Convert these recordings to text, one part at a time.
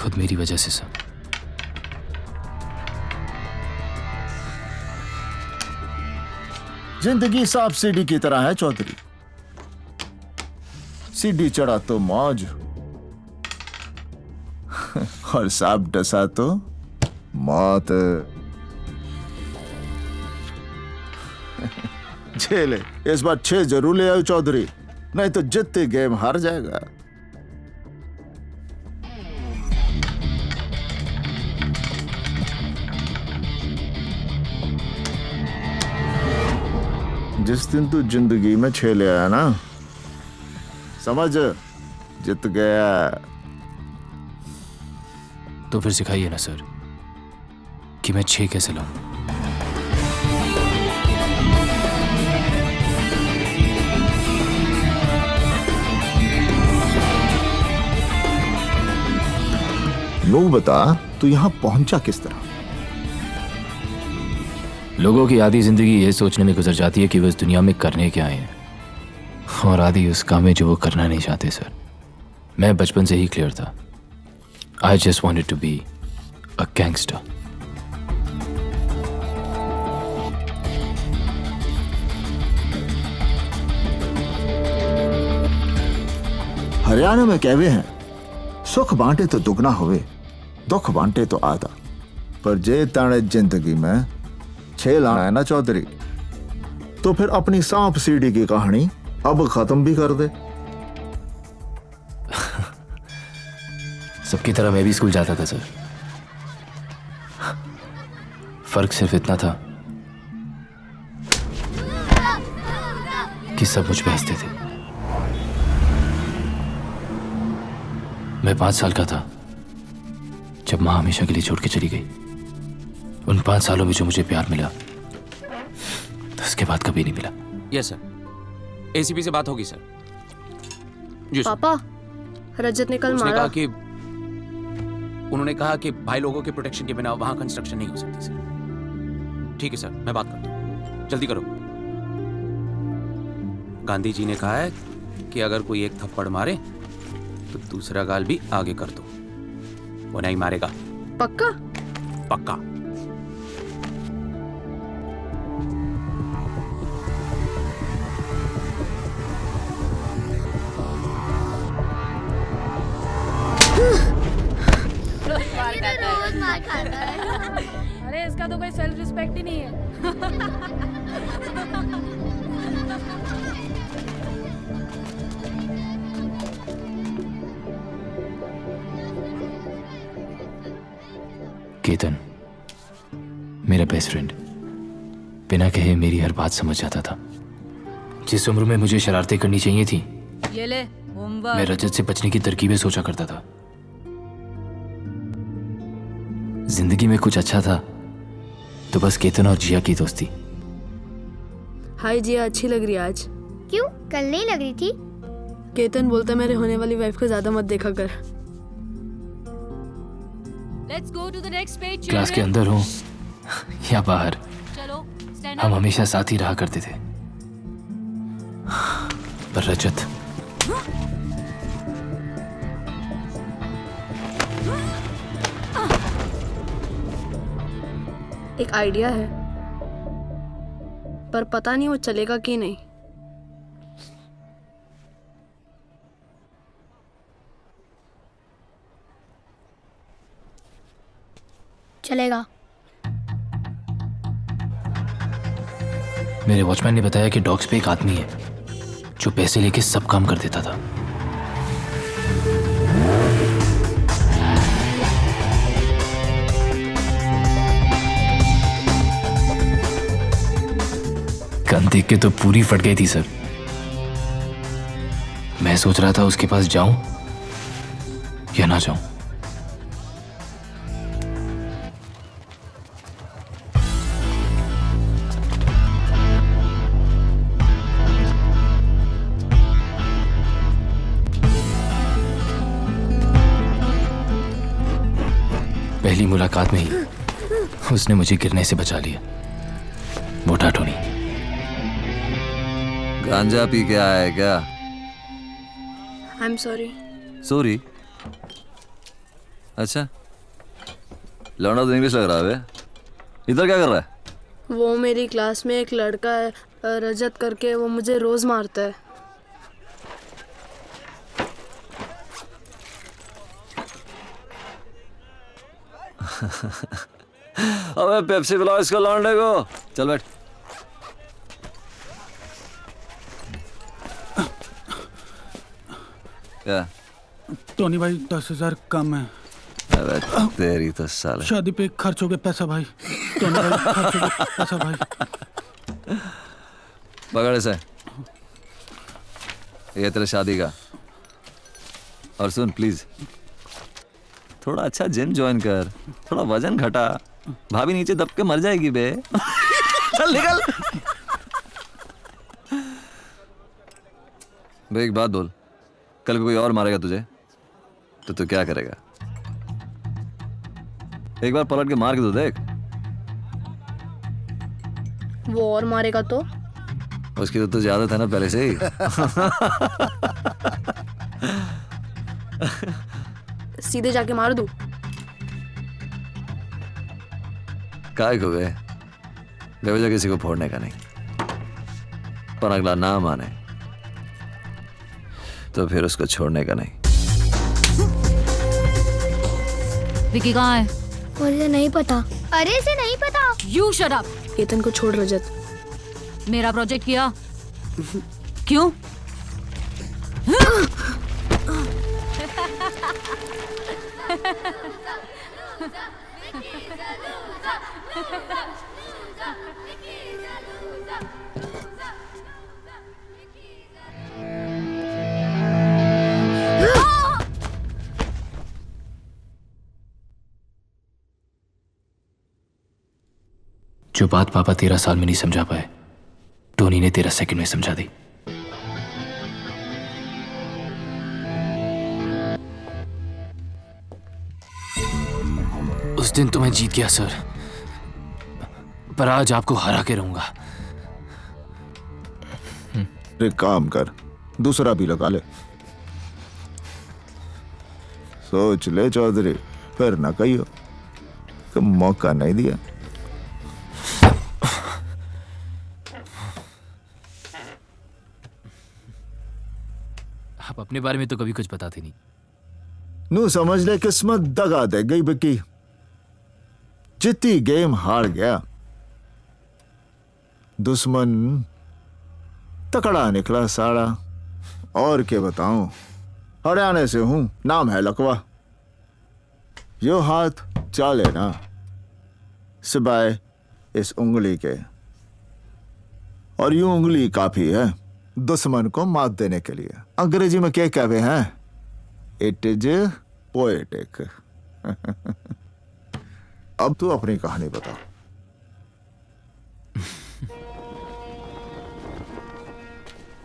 खुद मेरी वजह से सर। जिंदगी सांप सीढ़ी की तरह है चौधरी। सीढ़ी चढ़ा तो मौज और सांप डसा तो मौत। झेले इस बार 6 जरूर ले आओ चौधरी, नहीं तो जितने गेम हार जाएगा। जिस दिन तू जिंदगी में 6 ले आया ना, समझ जित गया। तो फिर सिखाइए ना सर कि मैं 6 कैसे लाऊं। नो बता, तू यहां पहुंचा किस तरह? लोगों की आधी जिंदगी ये सोचने में गुजर जाती है कि वो इस दुनिया में करने क्या आए हैं, और आधी उस काम में जो वो करना नहीं चाहते। सर मैं बचपन से ही क्लियर था। I just wanted to be a gangster. Haryana में कहवे हैं, सुख बांटे तो दुगना होवे, दुख बांटे तो आधा। पर जे ताने जिंदगी में 6 लाना है ना चौधरी, तो फिर अपनी सांप सीढ़ी की कहानी अब खत्म भी कर दे। सबकी तरह मैं भी स्कूल जाता था सर। फर्क सिर्फ इतना था कि सब मुझ पे हंसते थे। मैं 5 साल का था जब माँ हमेशा के लिए छोड़ के चली गई। उन 5 सालों में जो मुझे प्यार मिला, उसके बाद कभी नहीं मिला। यस सर, एसीपी से बात होगी सर। जी सर। पापा, रजत ने कल उसने मारा। कहा कि उन्होंने कहा कि भाई लोगों के प्रोटेक्शन के बिना वहां कंस्ट्रक्शन नहीं हो सकती सर। ठीक है सर, मैं बात करता हूँ, जल्दी करो। गांधी जी ने कहा है कि अगर कोई एक थप्पड़ मारे तो दूसरा गाल भी आगे कर दो, वो नहीं मारेगा। पक्का? पक्का। रोज मार खाता है। अरे इसका तो कोई सेल्फ रिस्पेक्ट ही नहीं है। केतन मेरा बेस्ट फ्रेंड बिना कहे मेरी हर बात समझ जाता था। जिस उम्र में मुझे शरारतें करनी चाहिए थी, ये ले होमवर्क। मैं रजत से बचने की तरकीबें सोचा करता था। जिंदगी में कुछ अच्छा था तो बस केतन और जिया की दोस्ती। हाय जिया, अच्छी लग रही है आज। क्यों, कल नहीं लग रही थी? केतन बोलता मेरे होने वाली वाइफ को ज्यादा मत देखा कर। Let's go to the next page, class के children. अंदर हो या बाहर, चलो, stand हम up. हमेशा साथ ही रहा करते थे। पर रजत, एक आइडिया है, पर पता नहीं वो चलेगा कि नहीं। चलेगा। मेरे वॉचमैन ने बताया कि डॉग्स पे एक आदमी है जो पैसे लेके सब काम कर देता था। गन देख के तो पूरी फट गई थी सर। मैं सोच रहा था उसके पास जाऊं या ना जाऊं। पहली मुलाकात में ही उसने मुझे गिरने से बचा लिया। मोटा टोनी। गांजा पी के आया है क्या? I am sorry. सॉरी? अच्छा, लौंडा तो इंग्लिश लग रहा है बे। इधर क्या कर रहा है? वो मेरी क्लास में एक लड़का है रजत करके, वो मुझे रोज मारता है। अबे पेप्सी पिलाओ इसको लौंडे को। चल बैठ। क्या? टोनी भाई 10,000 कम है। अबे तेरी तो साले। शादी पे खर्च हो गया पैसा भाई। टोनी भाई खर्च हो गया पैसा भाई। पकड़ इसे। ये तेरे शादी का। और सुन प्लीज, थोड़ा अच्छा जिम ज्वाइन कर, थोड़ा वजन घटा। भाभी नीचे दब के मर जाएगी बे। चल निकल। बे एक बात बोल, कल को कोई और मारेगा तुझे तो तू क्या करेगा? एक बार पलट के मार के तो देख। वो और मारेगा तो? उसकी तो तुझे आदत है ना पहले से ही। सीधे जाके मार दूं? काय को बे, बेवजह किसी को फोड़ने का नहीं। पर अगला ना माने तो फिर उसको छोड़ने का नहीं। विकी कहाँ है? मुझे नहीं पता। अरे इसे नहीं पता। You shut up. केतन को छोड़ रजत। मेरा प्रोजेक्ट किया? क्यों? जो बात पापा 13 साल में नहीं समझा पाए, टोनी ने 13 सेकंड में समझा दी। उस दिन तो मैं जीत गया सर, पर आज आपको हरा के रहूंगा। एक काम कर, दूसरा भी लगा ले। सोच ले चौधरी, फिर ना कहियो कि मौका नहीं दिया। आप अपने बारे में तो कभी कुछ बताते नहीं। नू समझ ले किस्मत दगा दे गई बिकी। जितनी गेम हार गया, दुश्मन तकड़ा निकला साड़ा। और क्या बताऊं, हरियाणा से हूं, नाम है लकवा। यो हाथ चाले ना सिवाय इस उंगली के, और यूं उंगली काफी है दुश्मन को मात देने के लिए। अंग्रेजी में क्या कहते हैं? It is poetic. अब तू अपनी कहानी बता।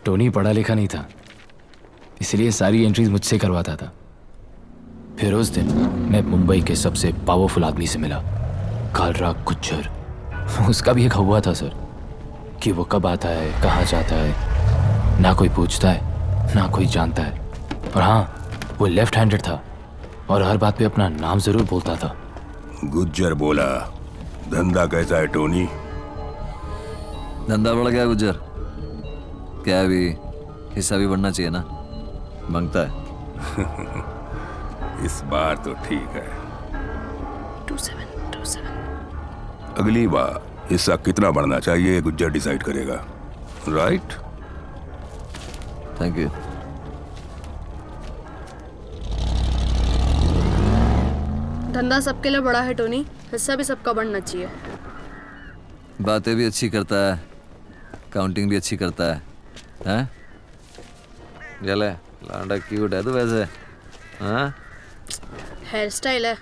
टोनी पढ़ा लिखा नहीं था, इसलिए सारी एंट्रीज मुझसे करवाता था। फिर उस दिन मैं मुंबई के सबसे पावरफुल आदमी से मिला, कालराग गुज्जर। उसका भी एक हुआ था सर, कि वो कब आता है, कहाँ जाता है, ना कोई पूछता है ना कोई जानता है। और हाँ, वो लेफ्ट हैंडेड था और हर बात पे अपना नाम जरूर बोलता था। गुज्जर बोला, धंधा कैसा है टोनी? धंधा बढ़ गया गुज्जर। क्या है, भी हिस्सा भी बढ़ना चाहिए ना, मांगता है। इस बार तो ठीक है। 2727। अगली बार हिस्सा कितना बढ़ना चाहिए गुज्जर डिसाइड करेगा, राइट? Thank you. धंधा सबके लिए बड़ा है टोनी, हिस्सा भी सबका बढ़ना चाहिए। बातें भी अच्छी करता है, काउंटिंग भी अच्छी करता है। हैं? चले, लांडा क्यूट है तो वैसे। हाँ? हेयर स्टाइल है,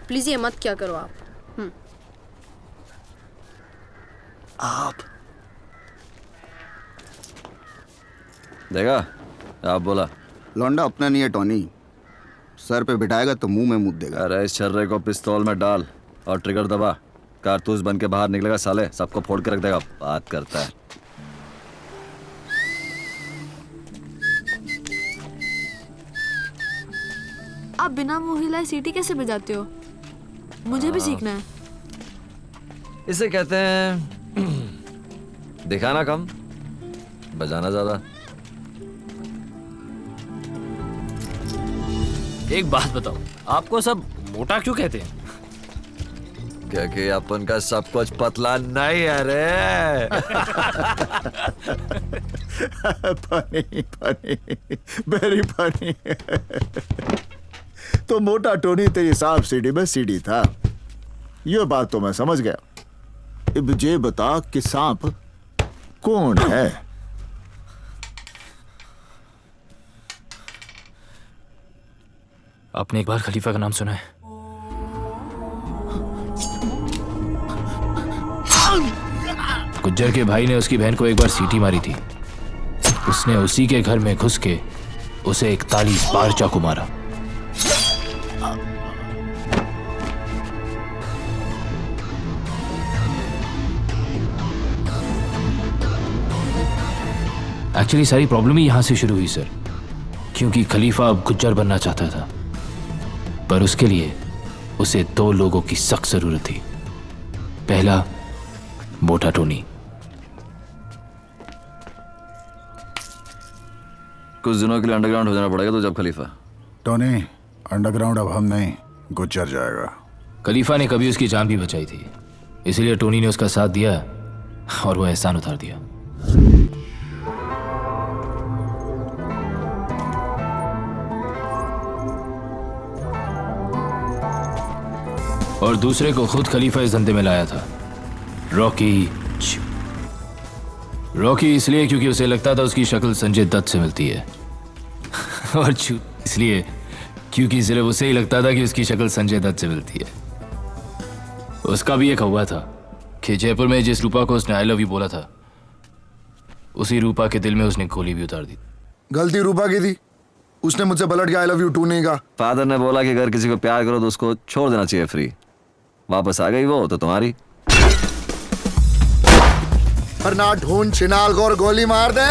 प्लीज ये मत क्या करो आप। देखा, आप बोला। लौंडा अपना नहीं है टोनी, सर पे बिठाएगा तो मुंह में मुद देगा। अरे इस छर्रे को पिस्तौल में डाल और ट्रिगर दबा, कारतूस बन के बाहर निकलेगा साले, सबको फोड़ के रख देगा। बात करता है। आप बिना मुंह हिलाए सीटी कैसे बजाते हो? मुझे भी सीखना है। इसे कहते हैं दिखाना कम, बजाना ज्यादा। एक बात बताओ, आपको सब मोटा क्यों कहते हैं? क्योंकि अपन का सब कुछ पतला नहीं है रे। Funny funny, very funny. तो मोटा टोनी तेरी सांप सीढ़ी में सीढ़ी था, ये बात तो मैं समझ गया। अब ये बता कि सांप कौन है? आपने एक बार खलीफा का नाम सुना है? गुज्जर के भाई ने उसकी बहन को एक बार सीटी मारी थी। उसने उसी के घर में घुस के उसे 41 बार चाकू मारा। एक्चुअली सारी प्रॉब्लम ही यहां से शुरू हुई सर, क्योंकि खलीफा अब गुज्जर बनना चाहता था, पर उसके लिए उसे 2 लोगों की सख्त जरूरत थी। पहला, मोटा टोनी। कुछ दिनों के लिए अंडरग्राउंड हो जाना पड़ेगा तो जब खलीफा। टोनी, अंडरग्राउंड अब हम नहीं, गुज्जर जाएगा। खलीफा ने कभी उसकी जान भी बचाई थी, इसलिए टोनी ने उसका साथ दिया और वो एहसान उतार दिया। और दूसरे को खुद खलीफा इस धंधे में लाया था, रॉकी। रॉकी इसलिए क्योंकि उसे लगता था उसकी शक्ल संजय दत्त से मिलती है, और चू इसलिए क्योंकि सिर्फ उसे ही लगता था कि उसकी शक्ल संजय दत्त से मिलती है। उसका भी एक हुआ था कि जयपुर में जिस रूपा को उसने आई लव यू बोला था, उसी रूपा के दिल में उसने गोली भी उतार दी। गलती रूपा की थी, उसने मुझसे पलट के आई लव यू टू नहीं कहा। फादर ने बोला कि अगर किसी को प्यार करो तो उसको छोड़ देना चाहिए फ्री। वापस आ गई वो तो तुम्हारी। पर ना ढूंढ छिनाल को और गोली मार दे।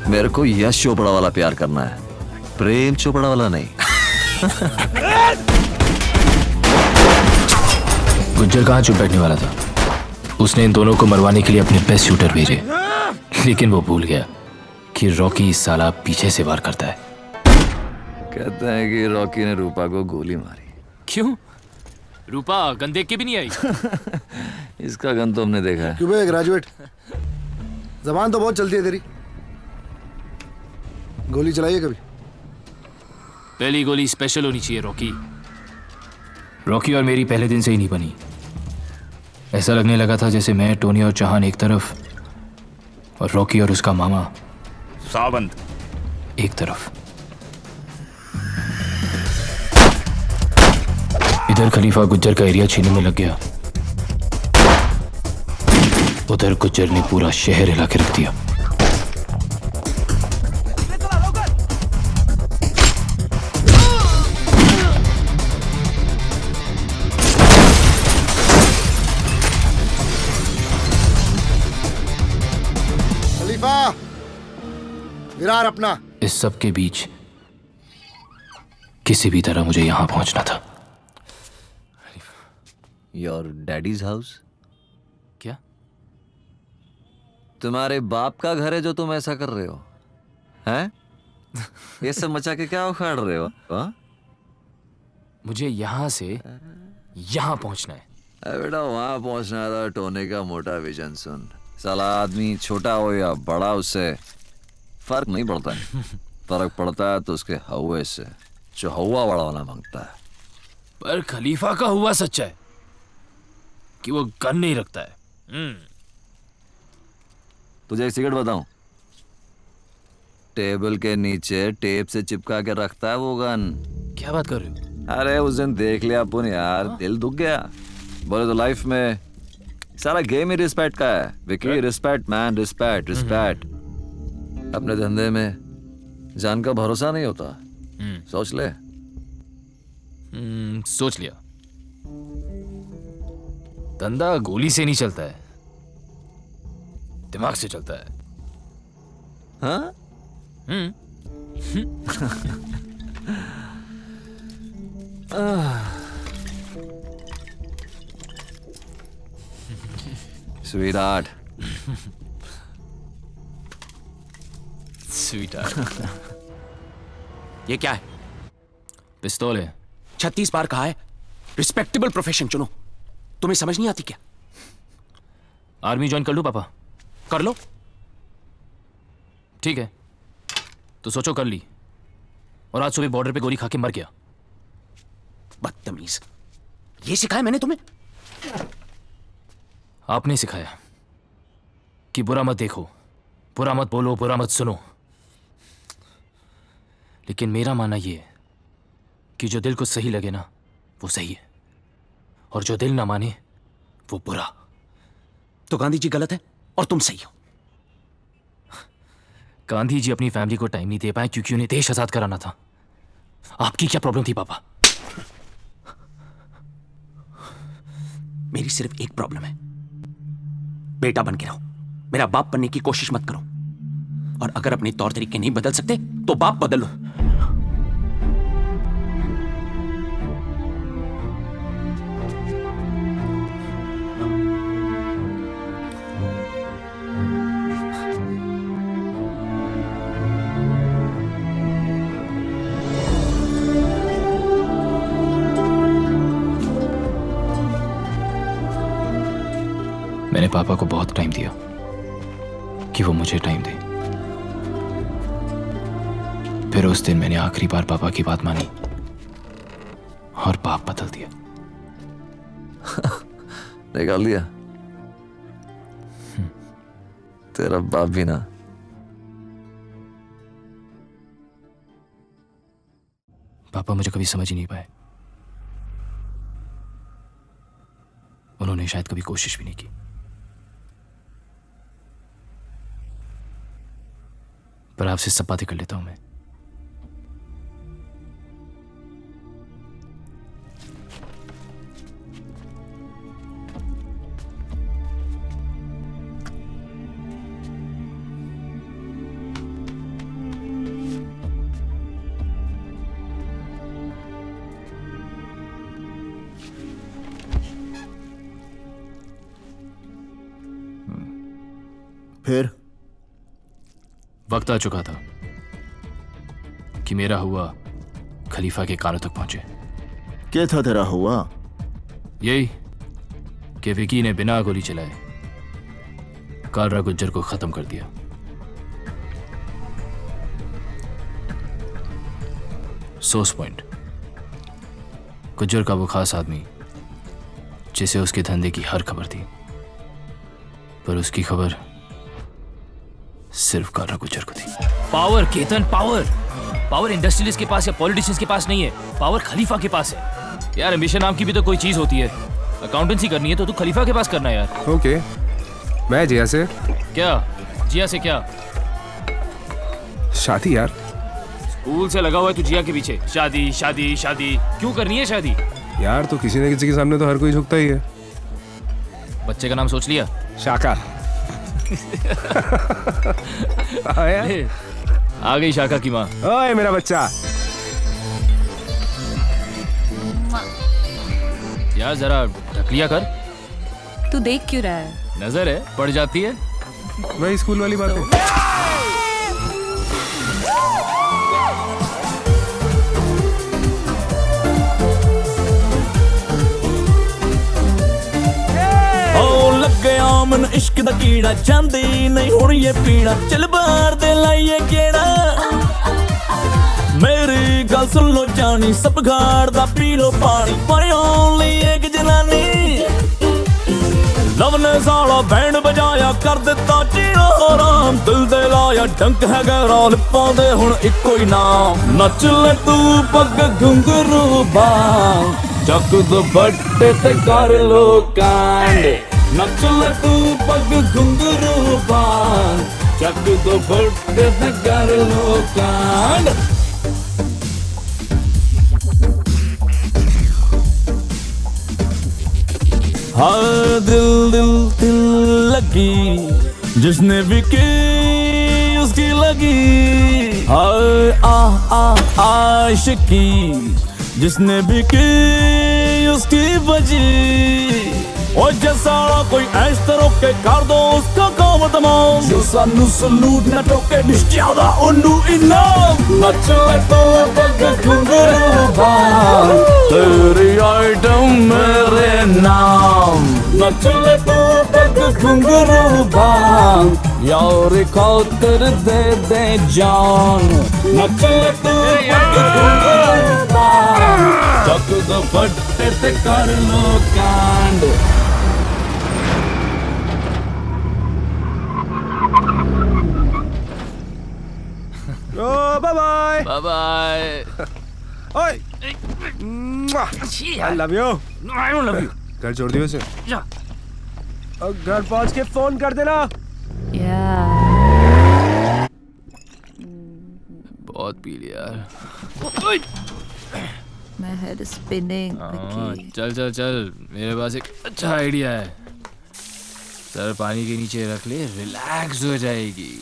मेरे को यश चोपड़ा वाला प्यार करना है, प्रेम चोपड़ा वाला नहीं। गुज्जर कहाँ चुप बैठने वाला था। उसने इन दोनों को मरवाने के लिए अपने बेस्ट शूटर भेजे, लेकिन वो भूल गया कि रॉकी इस साला पीछे से वार करता है। कहते हैं कि रॉकी ने रूपा को गोली मारी। क्यों? रूपा गन देख के भी नहीं आई। इसका गन तो हमने देखा है। क्यों बे ग्रेजुएट, जबान तो बहुत चलती है तेरी। गोली चलाइए कभी। पहली गोली स्पेशल होनी चाहिए रॉकी। रॉकी और मेरी पहले दिन से ही नहीं बनी। ऐसा लगने लगा था जैसे मैं, टोनी और चौहान एक तरफ और रॉकी और उसका मामा सावंत एक तरफ। इधर खलीफा गुज्जर का एरिया छीनने में लग गया, उधर गुज्जर ने पूरा शहर हिला के रख दिया। खलीफा, विरार अपना। इस सब के बीच किसी भी तरह मुझे यहां पहुंचना था। Your daddies house? क्या? तुम्हारे बाप का घर है जो तुम ऐसा कर रहे हो, हैं? ये सब मचा के क्या उखाड़ रहे हो? हाँ? मुझे यहां से यहां पहुंचना है। बेटा वहां पहुंचना था। टोनी का मोटा विजन सुन। साला आदमी छोटा हो या बड़ा, उससे फर्क नहीं पड़ता है। फर्क पड़ता है तो उसके हवा से, जो हवा बड़ा वाला मांगता है। पर खलीफा का हुआ सच्चा है कि वो गन नहीं रखता है। तुझे एक सिगरेट बताऊं? टेबल के नीचे टेप से चिपका के रखता है वो गन। क्या बात कर रहे हो? अरे उस दिन देख लिया अपन यार, दिल दुख गया। बोले तो लाइफ में सारा गेम ही रिस्पेक्ट का है Vicky. Respect man, respect respect. अपने धंधे में जान का भरोसा नहीं होता। सोच ले। सोच लिया। धंधा गोली से नहीं चलता है, दिमाग से चलता है। हाँ? Sweetheart. स्वीट ये क्या है? पिस्तौल है। 36 बार कहा है रिस्पेक्टेबल प्रोफेशन चुनो, तुम्हें समझ नहीं आती क्या? आर्मी ज्वाइन कर लूं पापा? कर लो। ठीक है, तो सोचो कर ली, और आज सुबह बॉर्डर पे गोली खा के मर गया। बदतमीज, ये सिखाया मैंने तुम्हें? आपने सिखाया कि बुरा मत देखो, बुरा मत बोलो, बुरा मत सुनो। लेकिन मेरा मानना यह है कि जो दिल को सही लगे ना वो सही है, और जो दिल ना माने वो बुरा। तो गांधी जी गलत है और तुम सही हो। गांधी जी अपनी फैमिली को टाइम नहीं दे पाए क्योंकि उन्हें देश आजाद कराना था। आपकी क्या प्रॉब्लम थी पापा? मेरी सिर्फ एक प्रॉब्लम है, बेटा बन के रहो, मेरा बाप बनने की कोशिश मत करो। और अगर अपने तौर तरीके नहीं बदल सकते तो बाप बदल लो। मैंने पापा को बहुत टाइम दिया कि वो मुझे टाइम दे। फिर उस दिन मैंने आखिरी बार पापा की बात मानी और बाप बदल दिया। निकाल लिया तेरा बाप भी ना। पापा मुझे कभी समझ ही नहीं पाए, उन्होंने शायद कभी कोशिश भी नहीं की। पर आपसे सब बातें कर लेता हूं मैं। फिर वक्त आ चुका था कि मेरा हुआ खलीफा के कानों तक पहुंचे। क्या था तेरा हुआ? यही कि विकी ने बिना गोली चलाए कालरा गुज्जर को खत्म कर दिया। सोर्स पॉइंट, गुज्जर का वो खास आदमी जिसे उसके धंधे की हर खबर थी, पर उसकी खबर सिर्फ कालरा गुज्जर को थी। Power Ketan, power power industrialist के पास या पॉलिटिशियंस के पास नहीं है, पावर खलीफा के पास है। यार एम्बिशन नाम की भी तो कोई चीज होती है। अकाउंटेंसी करनी है तो तू खलीफा के पास करना है यार। ओके, मैं जिया से। क्या जिया से? क्या शादी यार? स्कूल से लगा हुआ है तू जिया के पीछे। शादी शादी शादी क्यों करनी है शादी? यार तो किसी न किसी के सामने तो हर कोई झुकता ही है। बच्चे का नाम सोच लिया? शाका। आ गई शाका की माँ। ओए मेरा बच्चा। यार जरा ढक लिया कर। तू देख क्यों रहा है? नजर है पड़ जाती है। वही स्कूल वाली बात है। मन इश्क दा कीड़ा जांदे नहीं हुण ये पीना। चल बाहर दे लाइए गेड़ा, मेरी गल सुन लो जानी, सब घाड़ दा पी लो पानी। पर ओनली एक जनानी, लव ने साला बैंड बजाया कर दिता चीरो आराम। दिल दे लाया डंक है गहरा, लिपां दे हुण इक्को ही नाम। नच ले तू पग घुंघरू बाल, चक दुपट्टे ते कर लो कांड। नच ले तू पग घुंघरू बाल, चक दुपट्टे ते कर लो कांड। हाँ दिल दिल दिल लगी जिसने भी की उसकी लगी। हाय आशिकी जिसने भी की उसकी बजी। और जैसा कोई ऐश तरह के कर दो उसका काम तमाम। जो सानू सलूट न टोके निश्चियादा उन्नू इनाम। नच ले तो पग घुंघरू बांध तेरी आइटम मेरे नाम। नच ले तो पग घुंघरू बांध यार खातिर दे दे जान। नच ले तो पग घुंघरू बांध चक दो फट्टे ते कर लो कांड। Bye bye bye bye. ओए I love you. I don't love you. घर छोड़ दियो उसे। जा। और घर पहुंच के फोन कर देना। बहुत पी लिया यार। My head is spinning. चल चल चल, मेरे पास एक अच्छा आइडिया है। सर पानी के नीचे रख ले, रिलैक्स हो जाएगी।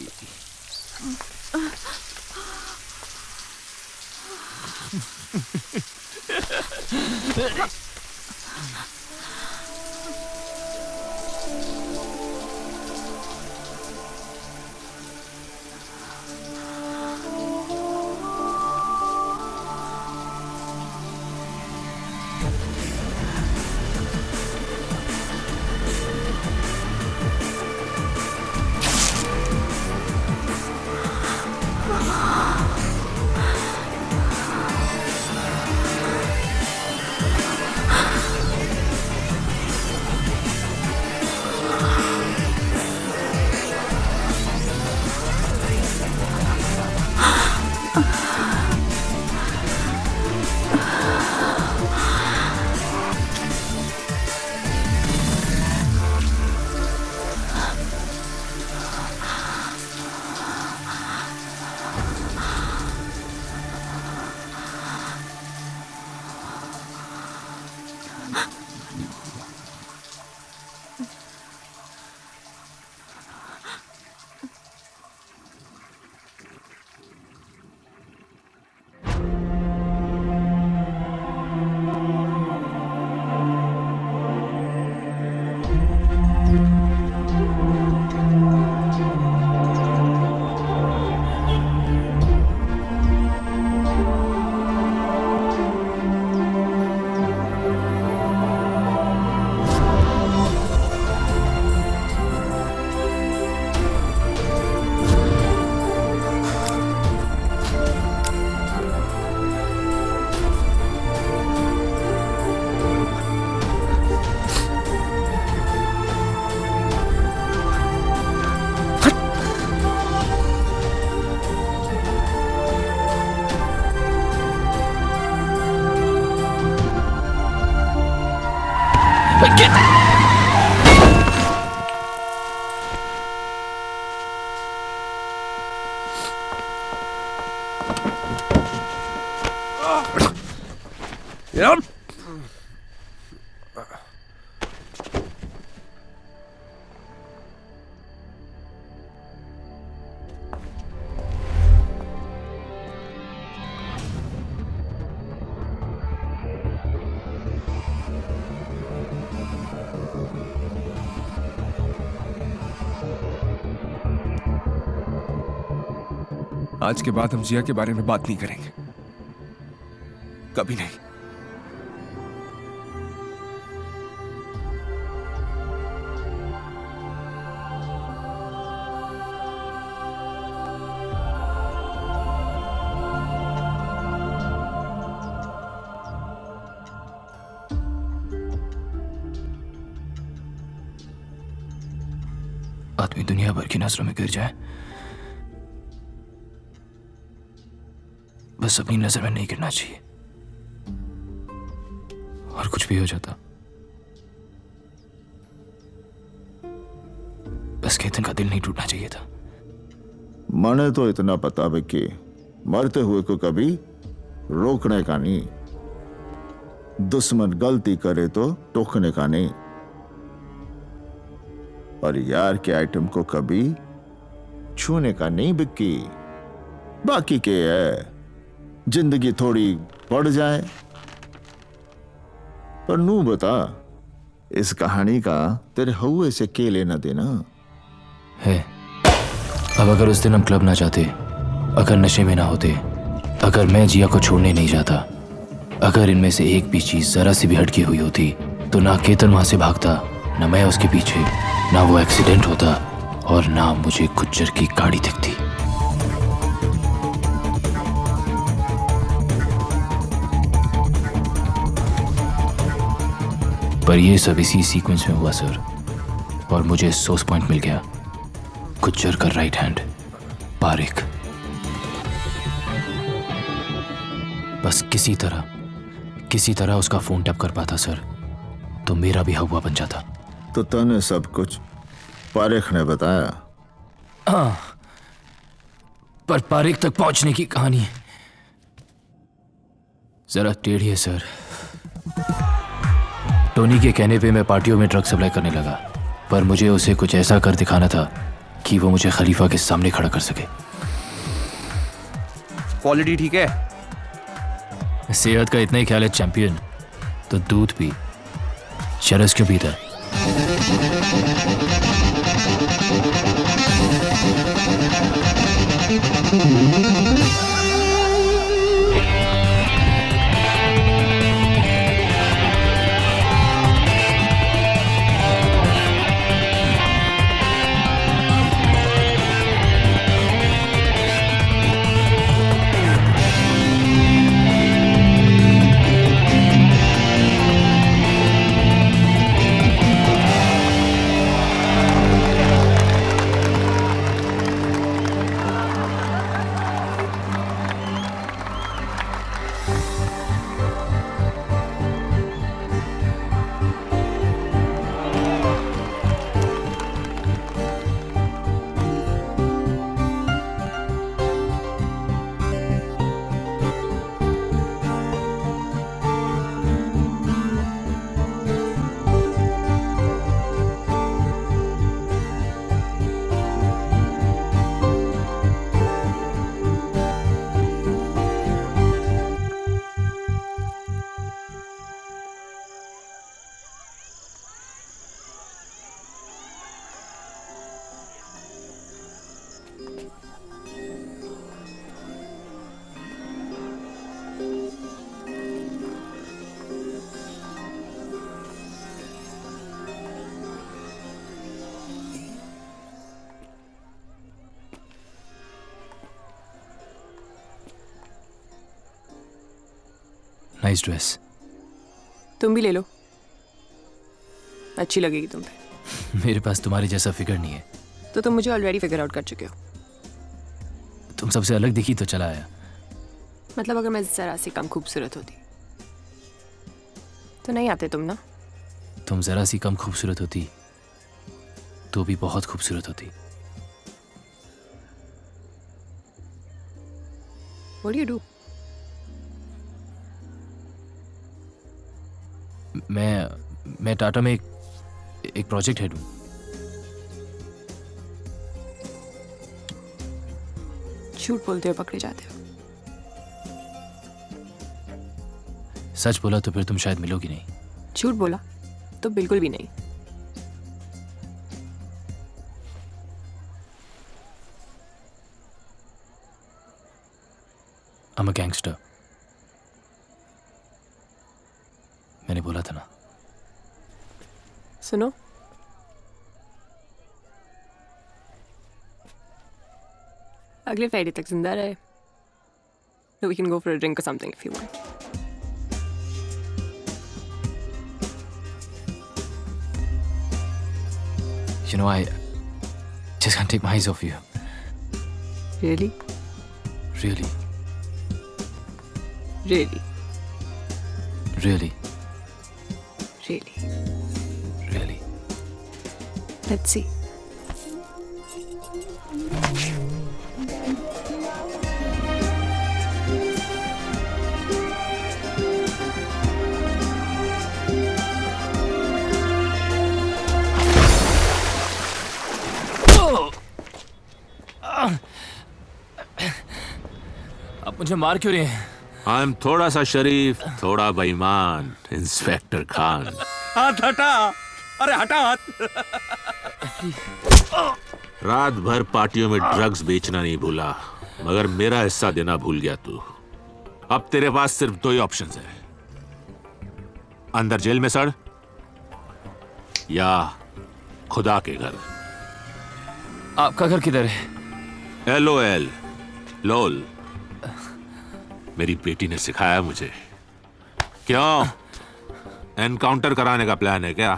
Yep. आज के बाद हम जिया के बारे में बात नहीं करेंगे, कभी नहीं। आदमी दुनिया भर की नजरों में गिर जाए, बस अपनी नजर में नहीं गिरना चाहिए। और कुछ भी हो जाता, बस केतन का दिल नहीं टूटना चाहिए था। मैंने तो इतना पता है कि मरते हुए को कभी रोकने का नहीं, दुश्मन गलती करे तो टोकने का नहीं, और यार के आइटम को कभी छूने का नहीं बिक्की, बाकी के है जिंदगी थोड़ी बढ़ जाए। पर नू बता, इस कहानी का तेरे हुए से के लेना देना है? अब अगर उस दिन हम क्लब ना जाते, अगर नशे में ना होते, अगर मैं जिया को छोड़ने नहीं जाता, अगर इनमें से एक भी चीज जरा सी भी हटकी हुई होती, तो ना केतन वहां से भागता, ना मैं उसके पीछे, ना वो एक्सीडेंट होता, और ना मुझे गुज्जर की गाड़ी दिखती। पर ये सब इसी सीक्वेंस में हुआ सर, और मुझे सोर्स पॉइंट मिल गया, गुज्जर का राइट हैंड पारिक। बस किसी तरह उसका फोन टैप कर पाता सर, तो मेरा भी हवा बन जाता। तो तने सब कुछ पारिक ने बताया? हाँ, पर पारिक तक पहुंचने की कहानी जरा टेढ़ी है सर। टोनी के कहने पे मैं पार्टियों में ड्रग सप्लाई करने लगा, पर मुझे उसे कुछ ऐसा कर दिखाना था कि वो मुझे खलीफा के सामने खड़ा कर सके। क्वालिटी ठीक है? सेहत का इतना ही ख्याल है चैंपियन, तो दूध पी, चरस क्यों पीता है? Nice dress. तुम भी ले लो, अच्छी लगेगी तुम पे। मेरे पास तुम्हारे जैसा फिगर नहीं है। तो तुम मुझे ऑलरेडी फिगर आउट कर चुके हो। तुम सबसे अलग दिखी तो चला आया। मतलब अगर मैं जरा सी कम खूबसूरत होती तो नहीं आते तुम ना? तुम जरा सी कम खूबसूरत होती तो भी बहुत खूबसूरत होती। What do you do? मैं टाटा में एक प्रोजेक्ट हेड हूं। झूठ बोलते हो पकड़े जाते हो। सच बोला तो फिर तुम शायद मिलोगी नहीं। झूठ बोला तो बिल्कुल भी नहीं। I'm a gangster। मैंने बोला था ना। सुनो, अगले फ्राइडे तक जिंदा रहे। So we can go for a drink or something if you want. You know, I just can't take my eyes off you. Really? Really? Really? Really? Really? Really? Let's see. मुझे मार क्यों रहे हैं? I am थोड़ा सा शरीफ, थोड़ा बेईमान, inspector Khan. हाथ हटा, अरे हटा हाथ। रात भर पार्टियों में ड्रग्स बेचना नहीं भूला, मगर मेरा हिस्सा देना भूल गया तू। अब तेरे पास सिर्फ दो ही ऑप्शंस है, अंदर जेल में सड़ या खुदा के घर। आपका घर किधर है? LOL, लोल। मेरी बेटी ने सिखाया मुझे। क्यों, एनकाउंटर कराने का प्लान है क्या?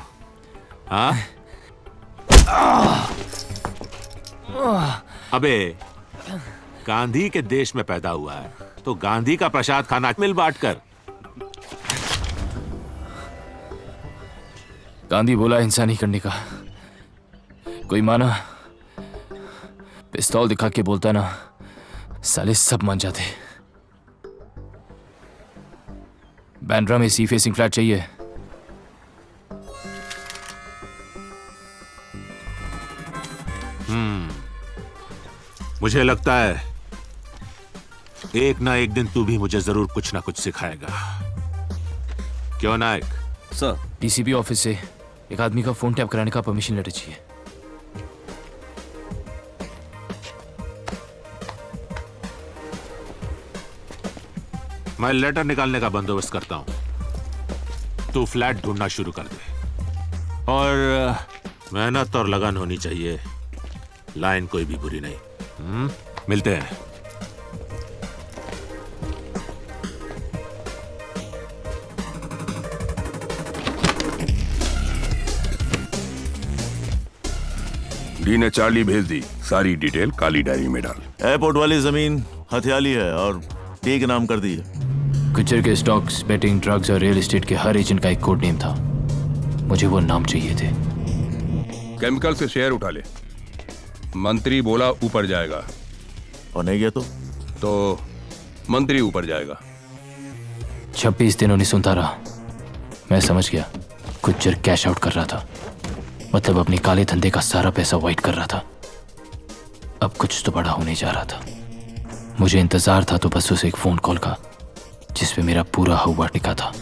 हाँ? अबे, गांधी के देश में पैदा हुआ है तो गांधी का प्रसाद खाना मिल बांट कर। गांधी बोला हिंसा नहीं करने का। कोई माना? पिस्तौल दिखा के बोलता ना, साले सब मान जाते। बैंड्रा में सी फेसिंग फ्लैट चाहिए। मुझे लगता है एक ना एक दिन तू भी मुझे जरूर कुछ ना कुछ सिखाएगा। क्यों नायक? सर, डीसीपी ऑफिस से एक आदमी का फोन टैप कराने का परमिशन लेटर चाहिए। मैं लेटर निकालने का बंदोबस्त करता हूं, तू फ्लैट ढूंढना शुरू कर दे। और मेहनत और लगन होनी चाहिए, लाइन कोई भी बुरी नहीं। मिलते हैं। डी ने चार्ली भेज दी, सारी डिटेल काली डायरी में डाल। एयरपोर्ट वाली जमीन हथियाली है और डी के नाम कर दी है। गुज्जर के स्टॉक्स, बेटिंग, ड्रग्स और रियल एस्टेट के हर एजेंट का एक कोड नेम था। मुझे वो नाम चाहिए थे। केमिकल से शेयर उठा ले। मंत्री बोला ऊपर जाएगा, और नहीं गया तो मंत्री ऊपर जाएगा। 26 दिनों ने सुनता रहा। मैं समझ गया, गुज्जर कैश आउट कर रहा था, मतलब अपने काले धंधे का सारा पैसा वाइट कर रहा था। अब कुछ तो बड़ा होने जा रहा था। मुझे इंतजार था तो बस उसे एक फोन कॉल का, जिसपे मेरा पूरा हुआ टिका था।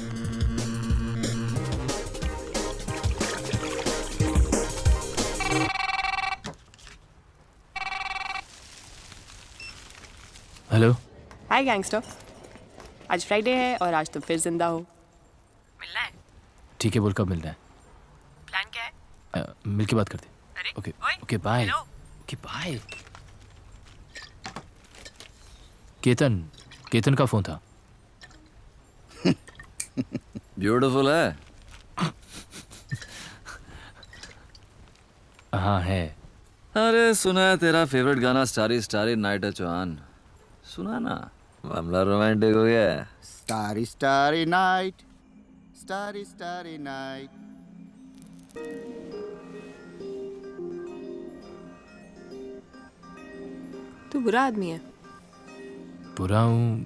हेलो। हाय गैंगस्टर, आज फ्राइडे है और आज तुम फिर जिंदा हो। मिलना है? ठीक है, बोल कब मिलना है? प्लान क्या है? मिल के बात करते। Okay okay bye. Okay bye. Ketan का फोन था। ब्यूटीफुल है। हाँ है। अरे सुना है तेरा फेवरेट गाना स्टारी स्टारी नाइट है चौहान, सुना ना, मामला रोमांटिक हो गया है। Starry starry night, starry starry night. तू बुरा आदमी है। बुरा हूँ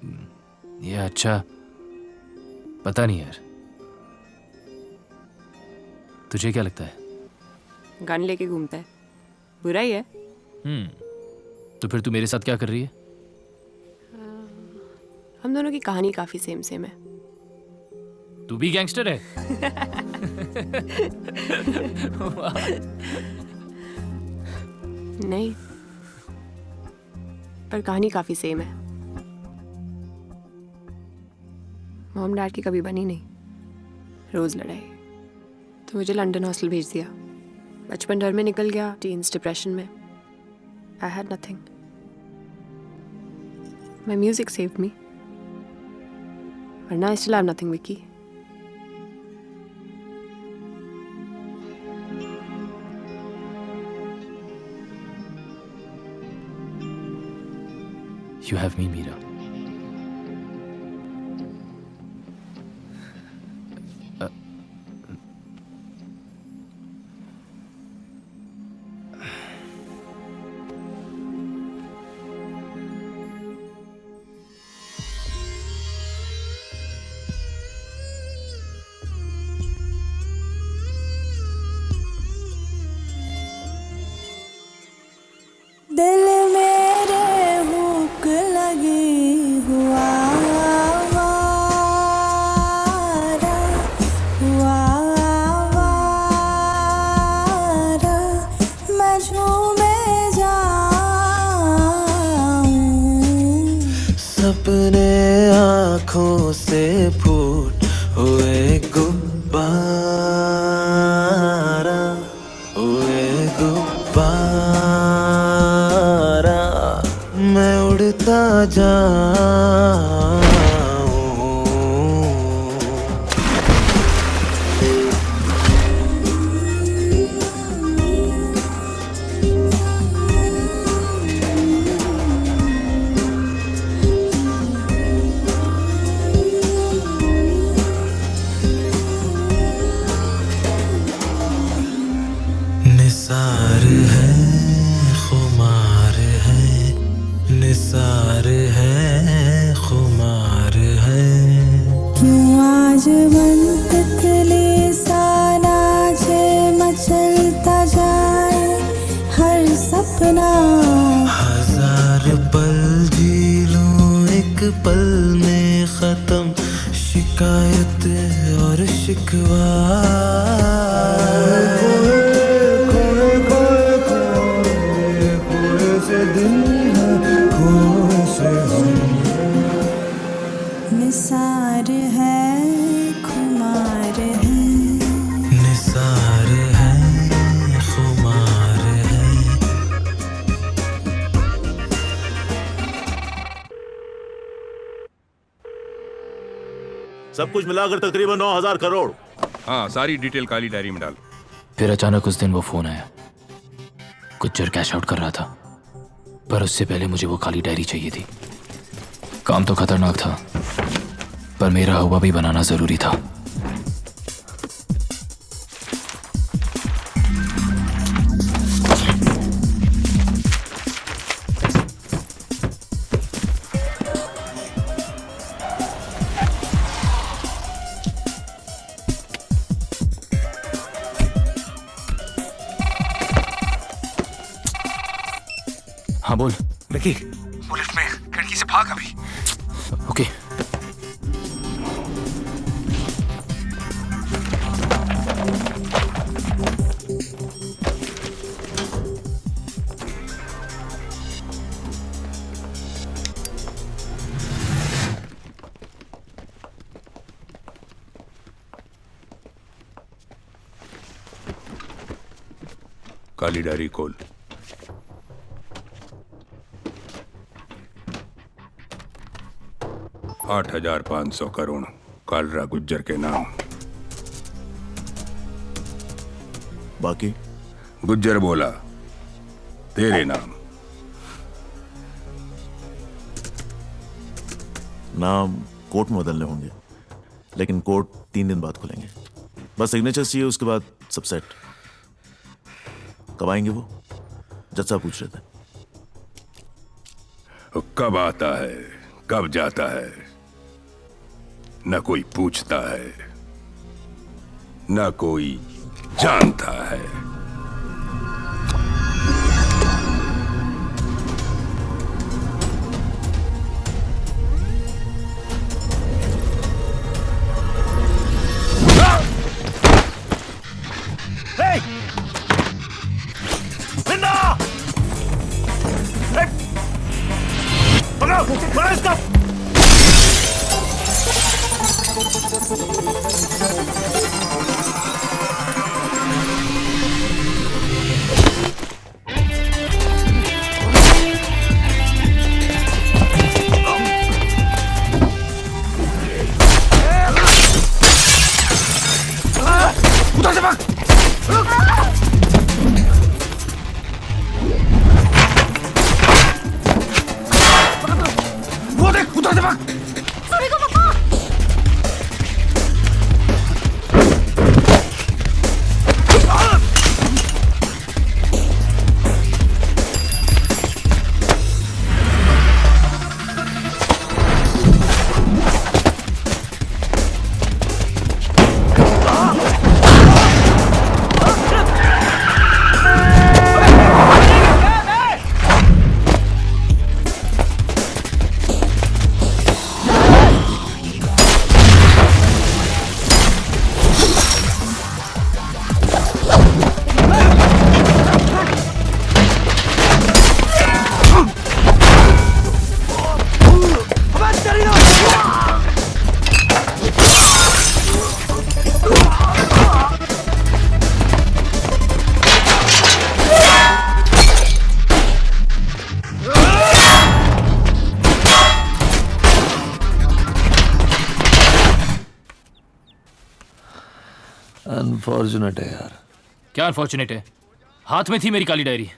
या अच्छा पता नहीं यार। तुझे क्या लगता है? गन लेके घूमता है, बुरा ही है। तो फिर तू मेरे साथ क्या कर रही है? हम दोनों की कहानी काफी सेम सेम है। तू भी गैंगस्टर है? नहीं, पर कहानी काफी सेम है। मॉम डैड की कभी बनी नहीं, रोज लड़ाई। तो मुझे लंदन हॉस्टल भेज दिया। बचपन डर में निकल गया, टीन्स डिप्रेशन में। I had nothing. My music saved me, वरना I still have nothing Vicky. You have me, Meera. दिल मेरे हुक लगी सपने आँखों से फूट हुए गुब्बारा, हुए गुब्बारा, मैं उड़ता जाऊं। निसार है, खुमार है, निसार है, खुमार है। क्यों आज मन तितली सा नाचे, मचलता जाए हर सपना। हजार पल जी लूं एक पल में खत्म, शिकायत और शिकवा। निसार है, खुमार है, निसार है, खुमार है। सब कुछ मिलाकर तकरीबन 9,000 करोड़। हाँ, सारी डिटेल काली डायरी में डाल। फिर अचानक उस दिन वो फोन आया। गुज्जर कैश आउट कर रहा था, पर उससे पहले मुझे वो काली डायरी चाहिए थी। काम तो खतरनाक था, पर मेरा हुआ भी बनाना जरूरी था। हाँ बोल। विकी, वो लिफ्ट में खिड़की से भाग अभी। ओके। काली डायरी खोल। $8,500 करोड़ कालरा गुज्जर के नाम। बाकी गुज्जर बोला तेरे नाम। नाम कोर्ट में बदलने होंगे, लेकिन कोर्ट 3 दिन बाद खुलेंगे। बस सिग्नेचर चाहिए, उसके बाद सब सेट। कब आएंगे वो? जज साहब पूछ रहे थे। कब आता है, कब जाता है, न कोई पूछता है, न कोई जानता है। अनफॉर्चुनेट है यार। क्या अनफॉर्चुनेट है? हाथ में थी मेरी काली डायरी।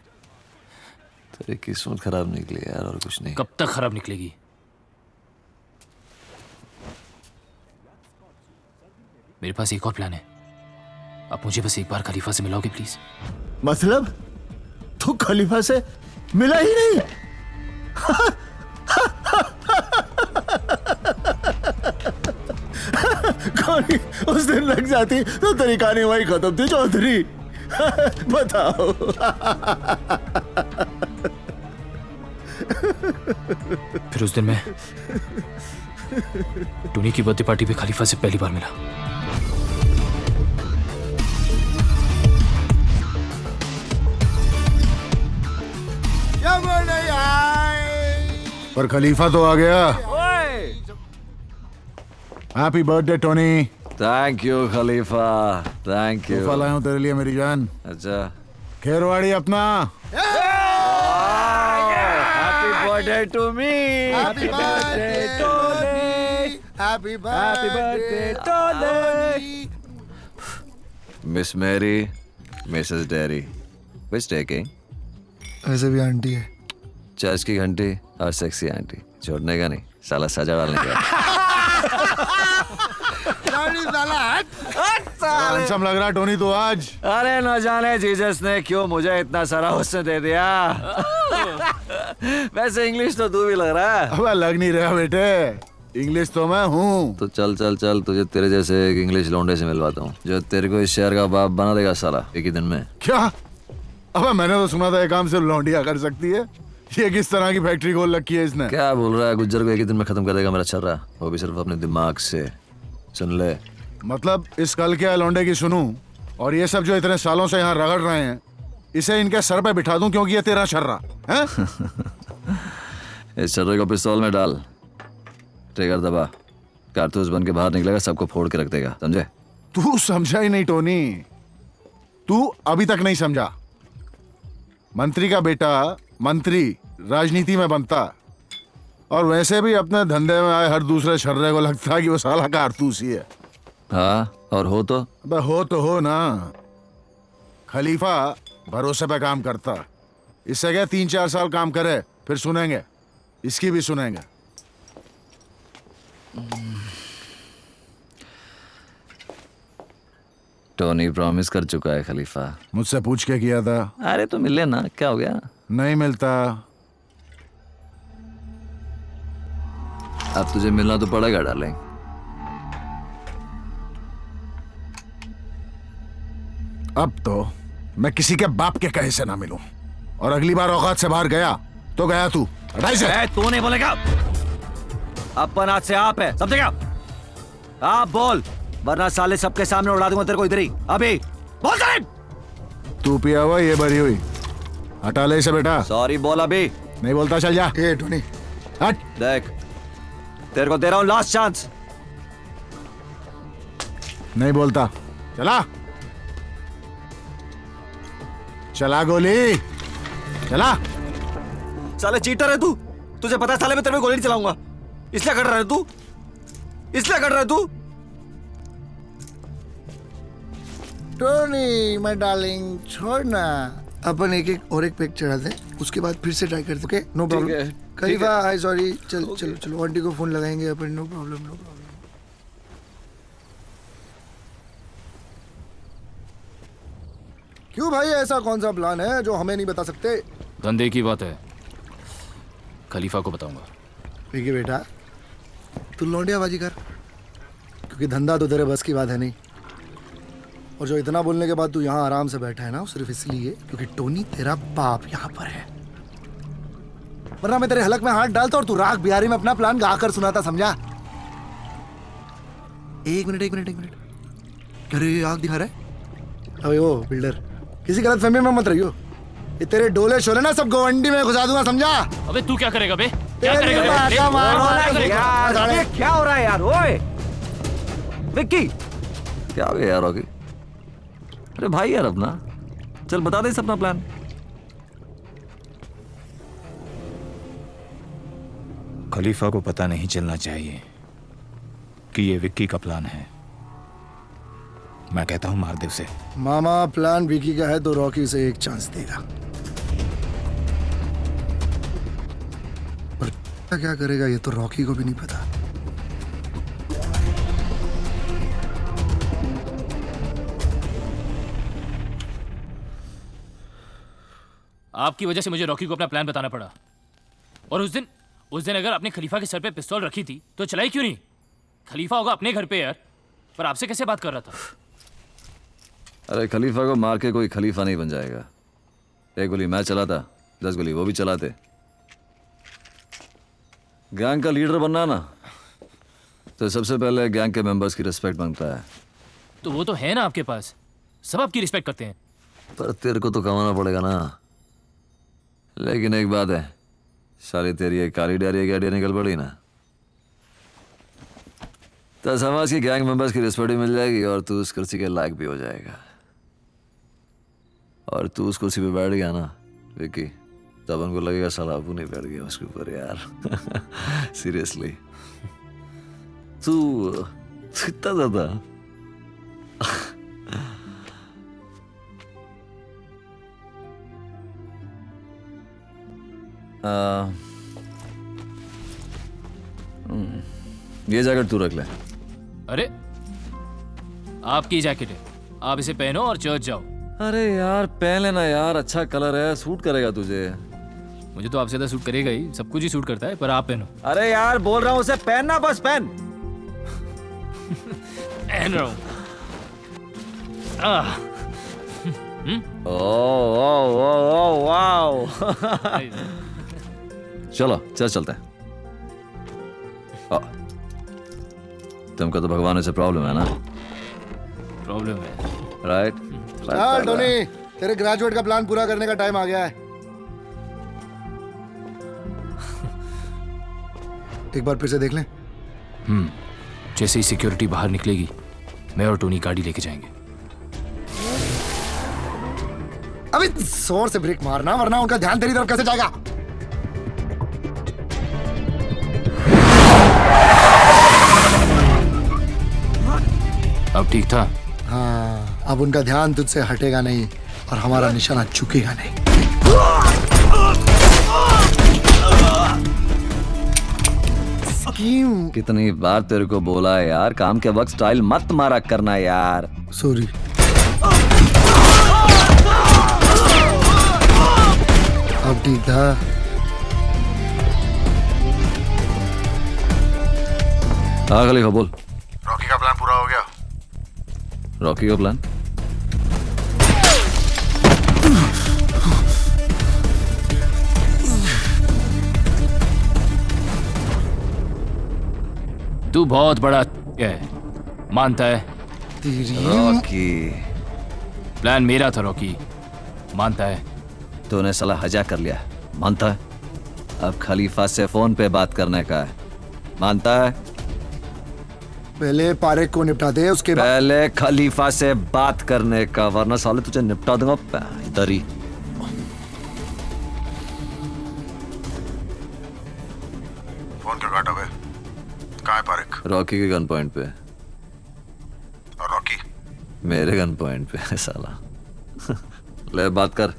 तेरी किस्मत खराब निकली यार, और कुछ नहीं। कब तक खराब निकलेगी? मेरे पास एक और प्लान है। आप मुझे बस एक बार खलीफा से मिलाओगे प्लीज? मतलब तू खलीफा से मिला ही नहीं? कहानी उस दिन लग जाती तो तेरी कहानी वही खत्म थी चौधरी। बताओ। फिर उस दिन मैं टोनी की बर्थडे पार्टी पे खलीफा से पहली बार मिला। पर खलीफा तो आ गया। Happy birthday Tony. Thank you Khalifa, thank you. तोहफा लाया हूं तेरे लिए मेरी जान। अच्छा, खेरवाड़ी अपना। Happy birthday to me. Happy birthday Tony. Happy birthday Tony. Miss Mary, Mrs Derry, which taking? ऐसे भी आंटी है। चर्च की घंटी और सेक्सी आंटी, छोड़ने का नहीं, साला सजा डालने का। हैंडसम लग रहा टोनी तो आज। अरे न जाने जीसस ने क्यों मुझे इतना सारा हुस्न दे दिया। वैसे इंग्लिश तो तू भी लग रहा है। अब लग नहीं रहा बेटे, इंग्लिश तो मैं हूँ। तो चल चल चल, तुझे तेरे जैसे एक इंग्लिश लौंडे से मिलवाता हूँ जो तेरे को इस शहर का बाप बना देगा साला एक ही दिन में। क्या? अबे मैंने तो सुना था ये काम सिर्फ लौंडिया कर सकती है। ये किस तरह की फैक्ट्री खोल रखी है इसने? क्या बोल रहा है? गुज्जर को एक ही दिन में खत्म कर देगा मेरा छर्रा, वो भी सिर्फ अपने दिमाग से। सुन ले, मतलब इस कल के लौंडे की सुनूं और ये सब जो इतने सालों से यहाँ रगड़ रहे हैं इसे इनके सर पे बिठा दूं क्योंकि ये तेरा छर्रा है। इस छर्रे को पिस्तौल में डाल, ट्रिगर दबा, कारतूस बन के बाहर निकलेगा, सबको फोड़ के रख देगा, समझे? तू समझा ही नहीं टोनी, तू अभी तक नहीं समझा। मंत्री का बेटा मंत्री राजनीति में बनता, और वैसे भी अपने धंधे में आए हर दूसरे छर्रे को लगता है कि वो साला कारतूस ही है। हाँ, और हो तो? हो तो हो ना। खलीफा भरोसे पे काम करता, इससे क्या 3-4 साल काम करे फिर सुनेंगे, इसकी भी सुनेंगे। टोनी प्रॉमिस कर चुका है खलीफा। मुझसे पूछ के किया था। अरे तो मिले ना, क्या हो गया? नहीं मिलता। अब तुझे मिलना तो पड़ेगा डार्लिंग। अब तो मैं किसी के बाप के कहे से ना मिलूं, और अगली बार औकात से बाहर गया तो गया तू। तू नहीं बोलेगा, अपन आज से आप है, समझेगा? आप बोल, वरना साले सबके सामने उड़ा दूंगा तेरे को इधर ही। अभी बोल दे। तू पिया हुआ ये भरी हुई, हटा ले इसे बेटा। सॉरी बोल। अभी नहीं बोलता, चल जा। ए टोनी हट। देख, तेरे को दे रहा हूं लास्ट चांस। नहीं बोलता, चला चला गोली चला। साले चीटर है तू, तुझे पता है साले मैं तेरे पे गोली नहीं चलाऊंगा, इसलिए कर रहा है तू, इसलिए कर रहा है तू। टोनी माय डार्लिंग, छोड़ना। अपन एक एक और एक पैक चढ़ा दे, उसके बाद फिर से ट्राई करते। Okay, no problem. खलीफा आई सॉरी, चल चलो चलो, आंटी को फोन लगाएंगे अपन। No problem, no problem. क्यों भाई, ऐसा कौन सा प्लान है जो हमें नहीं बता सकते? धंधे की बात है, खलीफा को बताऊंगा। ठीक है बेटा, तू लौंडियाबाजी कर, क्योंकि धंधा तो तेरे बस की बात है नहीं। और जो इतना बोलने के बाद तू यहाँ आराम से बैठा है ना, सिर्फ इसलिए क्योंकि टोनी तेरा बाप यहाँ पर है। वरना मैं तेरे हलक में हाथ डालता और तू राग बिहारी में अपना प्लान गा कर सुनाता, समझा? एक मिनट। अरे आग दिखा रहा है। अबे ओ बिल्डर, किसी गलत फहमी में मत रहियो। ये तेरे डोले शोले ना सब गवंडी में घुसा दूंगा, समझा? अबे तू क्या करेगा बे? क्या तेरी करेगा माँ बे? का मार यार, ये क्या हो रहा है यार? ओए विक्की, क्या हो गया यार? होगी अरे भाई यार अपना, चल बता दे अपना प्लान। खलीफा को पता नहीं चलना चाहिए कि ये विक्की का प्लान है। मैं कहता हूँ मार दे उसे। मामा प्लान विकी का है तो रॉकी से एक चांस देगा, पर क्या करेगा ये तो रॉकी को भी नहीं पता। आपकी वजह से मुझे रॉकी को अपना प्लान बताना पड़ा। और उस दिन अगर आपने खलीफा के सर पे पिस्तौल रखी थी तो चलाई क्यों नहीं? खलीफा होगा अपने घर पे यार, पर आपसे कैसे बात कर रहा था? अरे खलीफा को मार के कोई खलीफा नहीं बन जाएगा। एक गोली मैं चलाता, 10 गोली वो भी चलाते। गैंग का लीडर बनना ना तो सबसे पहले गैंग के मेंबर्स की रिस्पेक्ट मांगता है। तो वो तो है ना आपके पास, सब आपकी रिस्पेक्ट करते हैं। पर तेरे को तो कमाना पड़ेगा ना। लेकिन एक बात है, सारी तेरी एक काली डायरी की आइडिया निकल पड़ी ना तो समाज की गैंग मेंबर्स की रिस्पेक्ट भी मिल जाएगी और तू उस कुर्सी के लायक भी हो जाएगा। और तू उस कुर्सी पे बैठ गया ना विकी, तब उनको लगेगा साला अबू नहीं बैठ गया उसके ऊपर यार। सीरियसली तू इतना ज्यादा ये जैकेट तू रख ले। अरे आपकी जैकेट है, आप इसे पहनो और चर्च जाओ। अरे यार पहन लेना यार, अच्छा कलर है, सूट करेगा तुझे। मुझे तो आपसे ज्यादा सूट करेगा ही, सब कुछ ही सूट करता है, पर आप पहनो। अरे यार बोल रहा हूँ उसे पहनना, बस पहन। पहन रहा हूँ। Oh wow. चलो चल चलते हैं। तुमको तो भगवान से प्रॉब्लम है ना? प्रॉब्लम है राइट। चल टोनी, तेरे ग्रेजुएट का प्लान पूरा करने का टाइम आ गया है। एक बार फिर से देख लें। जैसे ही सिक्योरिटी बाहर निकलेगी मैं और टोनी गाड़ी लेके जाएंगे। अभी जोर से ब्रेक मारना वरना उनका ध्यान तेरी तरफ कैसे जाएगा। अब ठीक था? हाँ, अब उनका ध्यान तुझसे हटेगा नहीं और हमारा निशाना चुकेगा नहीं। स्कीम। कितनी बार तेरे को बोला है यार, काम के वक्त स्टाइल मत मारा करना यार। सॉरी। अब ठीक था? हाँ खलीफा बोल। रॉकी का प्लान पूरा हो गया। रॉकी का प्लान? तू बहुत बड़ा है, मानता है? रॉकी प्लान मेरा था रॉकी, मानता है? तूने साला हजा कर लिया, मानता है? अब खलीफा से फोन पे बात करने का है, मानता है? पहले पारेख को निपटा दे, उसके बाद पहले खलीफा से बात करने का, वरना साले तुझे निपटा दूंगा इधर ही। फोन क्यों काटा बे? कहाँ है पारेख? रॉकी के गन पॉइंट पे। और रॉकी? मेरे गन पॉइंट पे है साला। ले बात कर।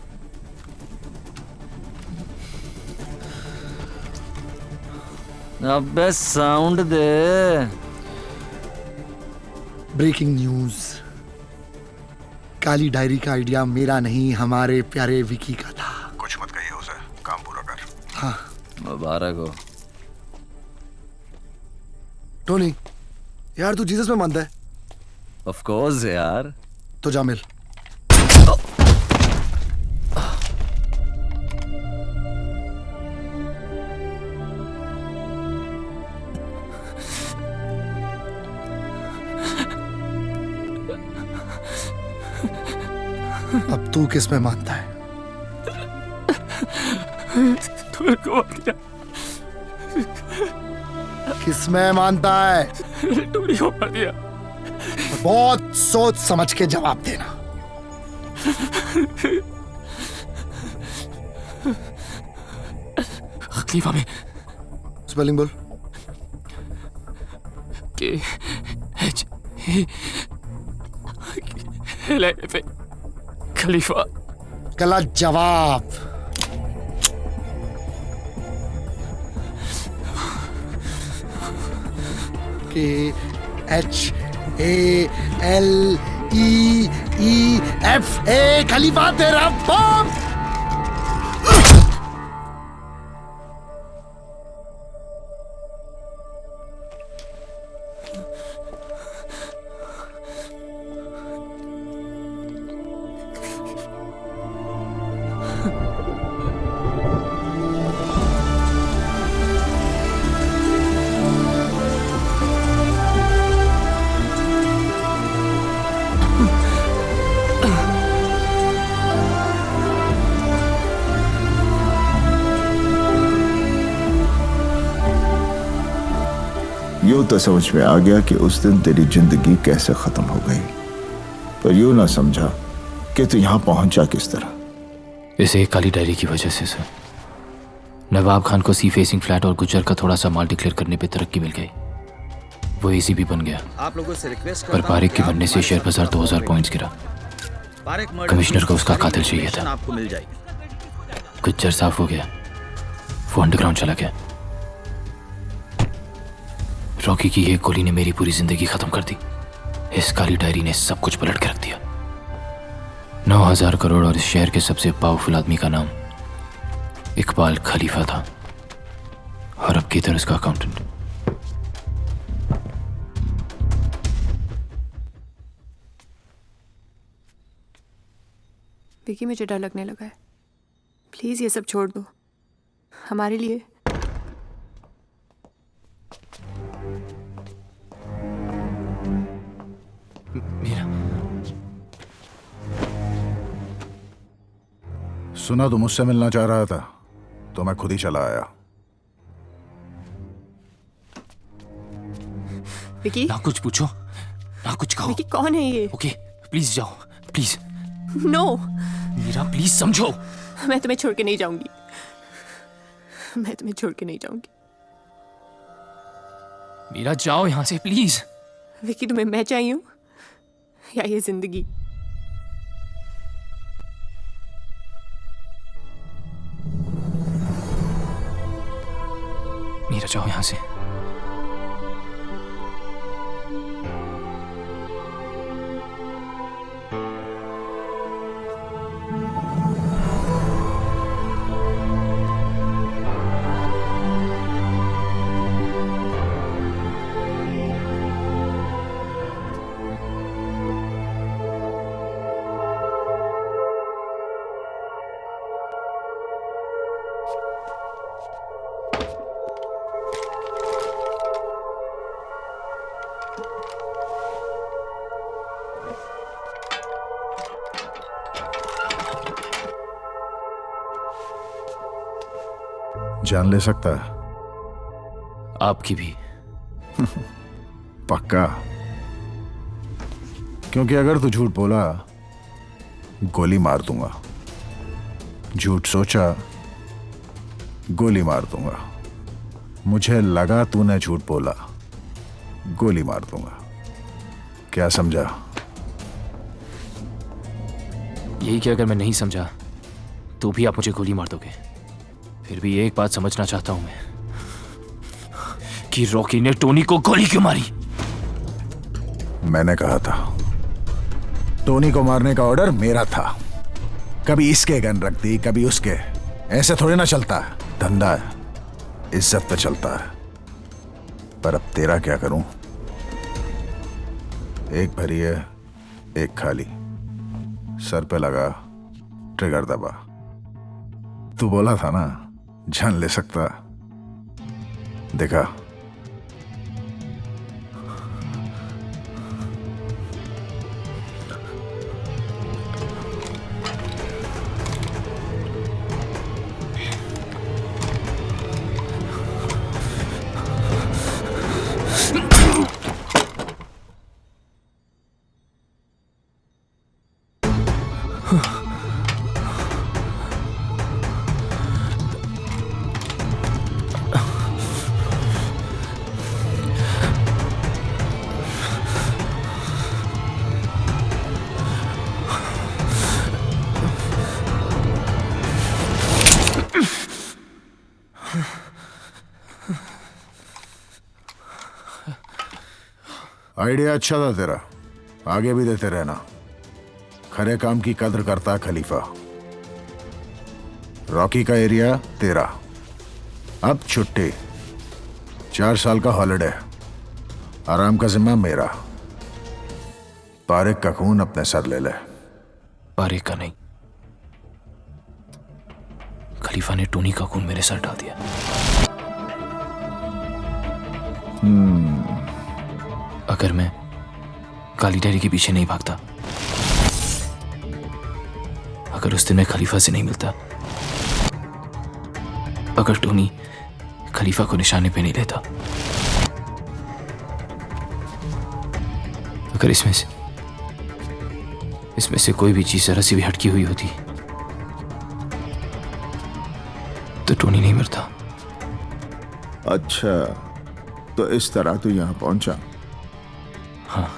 अबे साउंड दे। ब्रेकिंग न्यूज, काली डायरी का आइडिया मेरा नहीं, हमारे प्यारे विकी का था। कुछ मत कहिए उसे, काम पूरा कर। हाँ मुबारक हो। टोनी यार, तू जीसस में मानता है? ऑफ कोर्स यार। तो जा मिल। अब तू किस में मानता है? किस में मानता है? टोनी को मार दिया। बहुत सोच समझ के जवाब देना। खलीफा में स्पेलिंग बोल। खलीफा। गलत जवाब। KHALEEFA खलीफा तेरा बाप। यूं तो समझ में आ गया कि उस दिन तेरी जिंदगी कैसे खत्म हो गई, पर यूं ना समझा कि तू यहां पहुंचा किस तरह। इस एक काली डायरी की वजह से सर। नवाब खान को सी फेसिंग फ्लैट और गुज्जर का थोड़ा सा माल डिक्लेयर करने पे तरक्की मिल गई। वो एसीपी बन गया। आप लोगों से रिक्वेस्ट पर पारिक के बनने से शेयर बाजार 2000 पॉइंट्स गिरा। कमिश्नर को उसका कातिल चाहिए था। आपको मिल जाएगी। गुज्जर साफ हो गया, वो अंडरग्राउंड चला गया। रॉकी की एक गोली ने मेरी पूरी जिंदगी खत्म कर दी। इस काली डायरी ने सब कुछ पलट के रख दिया। 9000 करोड़ और इस शहर के सबसे पावरफुल आदमी का नाम इकबाल खलीफा था, और अब किधर उसका अकाउंटेंट। विकी, मुझे डर लगने लगा है। प्लीज ये सब छोड़ दो हमारे लिए। सुना तो मुझसे मिलना चाह रहा था, तो मैं खुद ही चला आया। विकी, ना कुछ पूछो ना कुछ कहो। विकी कौन है ये? ओके प्लीज जाओ, प्लीज। नो मीरा प्लीज समझो। मैं तुम्हें छोड़ के नहीं जाऊंगी। मैं तुम्हें छोड़ के नहीं जाऊंगी। मीरा जाओ यहां से प्लीज। विकी, तुम्हें मैं चाहिए हूं या ये जिंदगी? मीरा जाओ यहां से। जान ले सकता है? आपकी भी। पक्का? क्योंकि अगर तू झूठ बोला गोली मार दूंगा, झूठ सोचा गोली मार दूंगा, मुझे लगा तूने झूठ बोला गोली मार दूंगा। क्या समझा? यही कि अगर मैं नहीं समझा तो भी आप मुझे गोली मार दोगे। फिर भी एक बात समझना चाहता हूं मैं कि रॉकी ने टोनी को गोली क्यों मारी। मैंने कहा था टोनी को मारने का ऑर्डर मेरा था। कभी इसके गन रख दी कभी उसके, ऐसे थोड़ी ना चलता है। धंधा है, इज्जत पे चलता है। पर अब तेरा क्या करूं? एक भरी है एक खाली, सर पे लगा ट्रिगर दबा। तू बोला था ना जान ले सकता, देखा। आइडिया अच्छा था तेरा, आगे भी देते रहना। खरे काम की कद्र करता खलीफा। रॉकी का एरिया तेरा, अब छुट्टी, 4 साल का हॉलिडे, आराम का जिम्मा मेरा। तारिक का खून अपने सर ले ले। तारिक का नहीं, खलीफा ने टोनी का खून मेरे सर डाल दिया। अगर मैं काली डायरी के पीछे नहीं भागता, अगर उस दिन मैं खलीफा से नहीं मिलता, अगर टोनी खलीफा को निशाने पे नहीं लेता, अगर इसमें से कोई भी चीज जरा सी भी हटकी हुई होती तो टोनी नहीं मरता। अच्छा, तो इस तरह तू यहां पहुंचा? हाँ।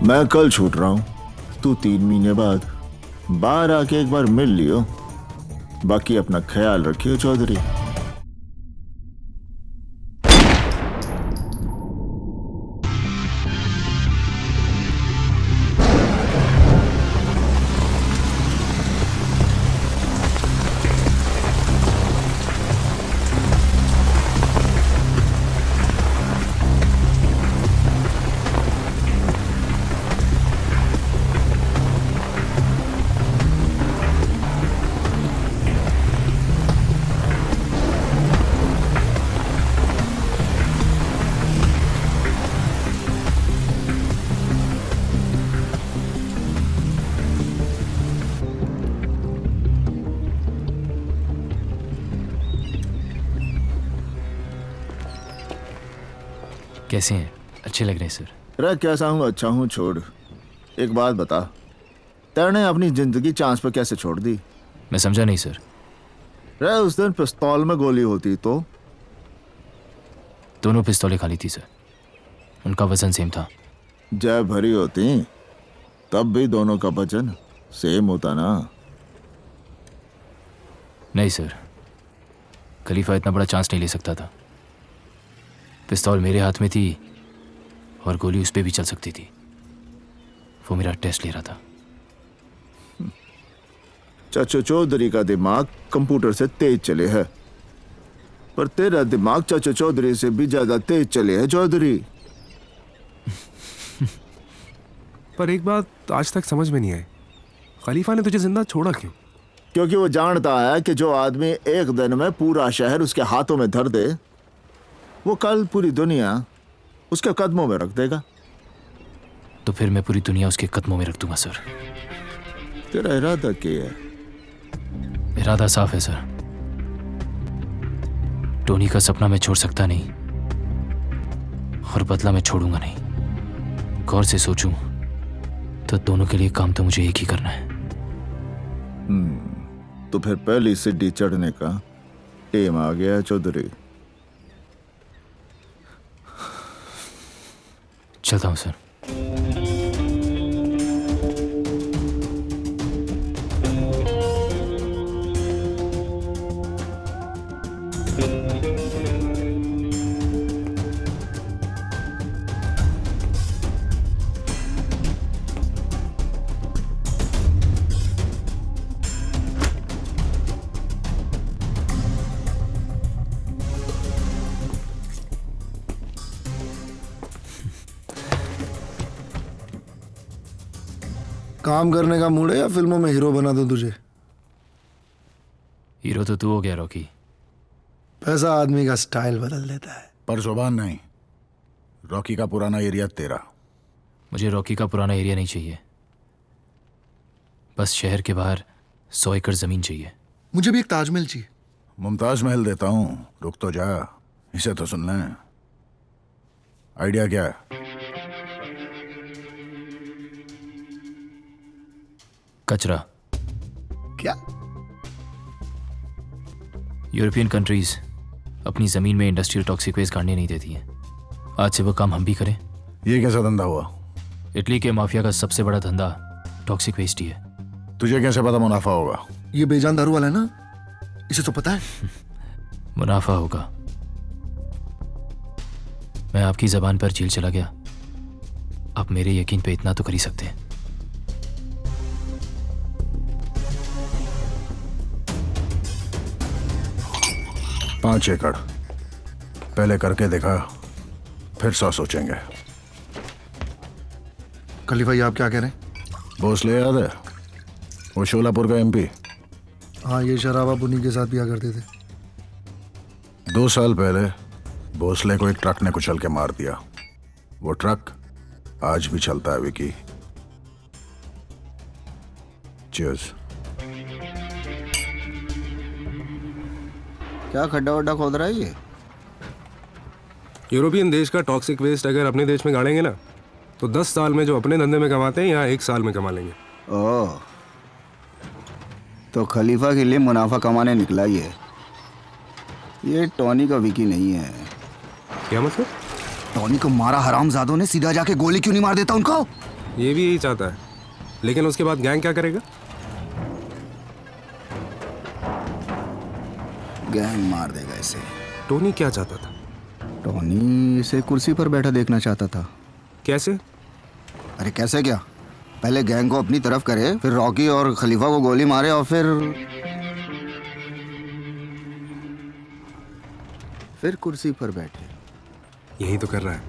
मैं कल छूट रहा हूं, तू 3 महीने बाद बाहर आके एक बार मिल लियो। बाकी अपना ख्याल रखियो चौधरी। कैसे हैं? अच्छे लग रहे हैं सर। अरे कैसा हूँ? अच्छा हूँ, छोड़। एक बात बता, तेने अपनी जिंदगी चांस पर कैसे छोड़ दी? मैं समझा नहीं सर। रे उस दिन पिस्तौल में गोली होती तो? दोनों पिस्तौलें खाली थी सर, उनका वजन सेम था। जब भरी होती तब भी दोनों का वजन सेम होता ना? नहीं सर, खलीफा इतना बड़ा चांस नहीं ले सकता था। पिस्तौल मेरे हाथ में थी और गोली उस पे भी चल सकती थी। वो मेरा टेस्ट ले रहा था। चाचा चौधरी का दिमाग कंप्यूटर से तेज चले है, पर तेरा दिमाग चाचा चौधरी से भी ज्यादा तेज चले है चौधरी। पर एक बात आज तक समझ में नहीं आई, खलीफा ने तुझे जिंदा छोड़ा क्यों? क्योंकि वो जानता है कि जो आदमी एक दिन में पूरा शहर उसके हाथों में धर दे, वो कल पूरी दुनिया उसके कदमों में रख देगा। तो फिर मैं पूरी दुनिया उसके कदमों में रख दूंगा सर। तेरा इरादा क्या है? इरादा साफ है सर। टोनी का सपना मैं छोड़ सकता नहीं और बदला मैं छोड़ूंगा नहीं। गौर से सोचूं तो दोनों के लिए काम तो मुझे एक ही करना है। तो फिर पहली सीढ़ी चढ़ने का टेम आ गया चौधरी। चलता हूं सर। काम करने का मूड है या फिल्मों में हीरो बना दूं तुझे? हीरो तो तू हो गया रॉकी। पैसा आदमी का स्टाइल बदल देता है, पर जुबान नहीं। रॉकी का पुराना एरिया तेरा। मुझे रॉकी का पुराना एरिया नहीं चाहिए, बस शहर के बाहर 100 एकड़ जमीन चाहिए। मुझे भी एक ताजमहल चाहिए। मुमताज महल देता हूं, रुक तो जा, इसे तो सुन लें। आइडिया क्या है? कचरा। क्या? यूरोपियन कंट्रीज अपनी जमीन में इंडस्ट्रियल टॉक्सिक वेस्ट गाड़ने नहीं देती हैं। आज से वो काम हम भी करें। ये कैसा धंधा हुआ? इटली के माफिया का सबसे बड़ा धंधा टॉक्सिक वेस्ट ही है। तुझे कैसे पता मुनाफा होगा? ये बेजान दारू वाला है ना, इसे तो पता है। मुनाफा होगा। मैं आपकी जबान पर जेल चला गया, आप मेरे यकीन पे इतना तो कर ही सकते हैं। पांच एकड़ पहले करके देखा, फिर 100 सोचेंगे। खलीफा ये आप क्या कह रहे हैं? भोसले याद है, वो शोलापुर का MP। हाँ, ये शराब आप उन्हीं के साथ पिया करते थे। 2 साल पहले भोसले को एक ट्रक ने कुचल के मार दिया। वो ट्रक आज भी चलता है विकी। चीयर्स। क्या खड्डा वड्डा खोद रहा है ये? यूरोपियन देश का टॉक्सिक वेस्ट अगर अपने देश में गाड़ेंगे ना, तो 10 साल में जो अपने धंधे में कमाते हैं यहाँ 1 साल में कमा लेंगे। ओह, तो खलीफा के लिए मुनाफा कमाने निकला ये टॉनी का विकी नहीं है। क्या मतलब? टॉनी को मारा हरामजादों ने, सीधा जाके गोली क्यों नहीं मार देता उनको? ये भी यही चाहता है, लेकिन उसके बाद गैंग क्या करेगा? गैंग मार देगा इसे। टोनी क्या चाहता था? टॉनी इसे कुर्सी पर बैठा देखना चाहता था। कैसे? अरे कैसे क्या, पहले गैंग को अपनी तरफ करे, फिर रॉकी और खलीफा को गोली मारे और फिर कुर्सी पर बैठे। यही तो कर रहा है।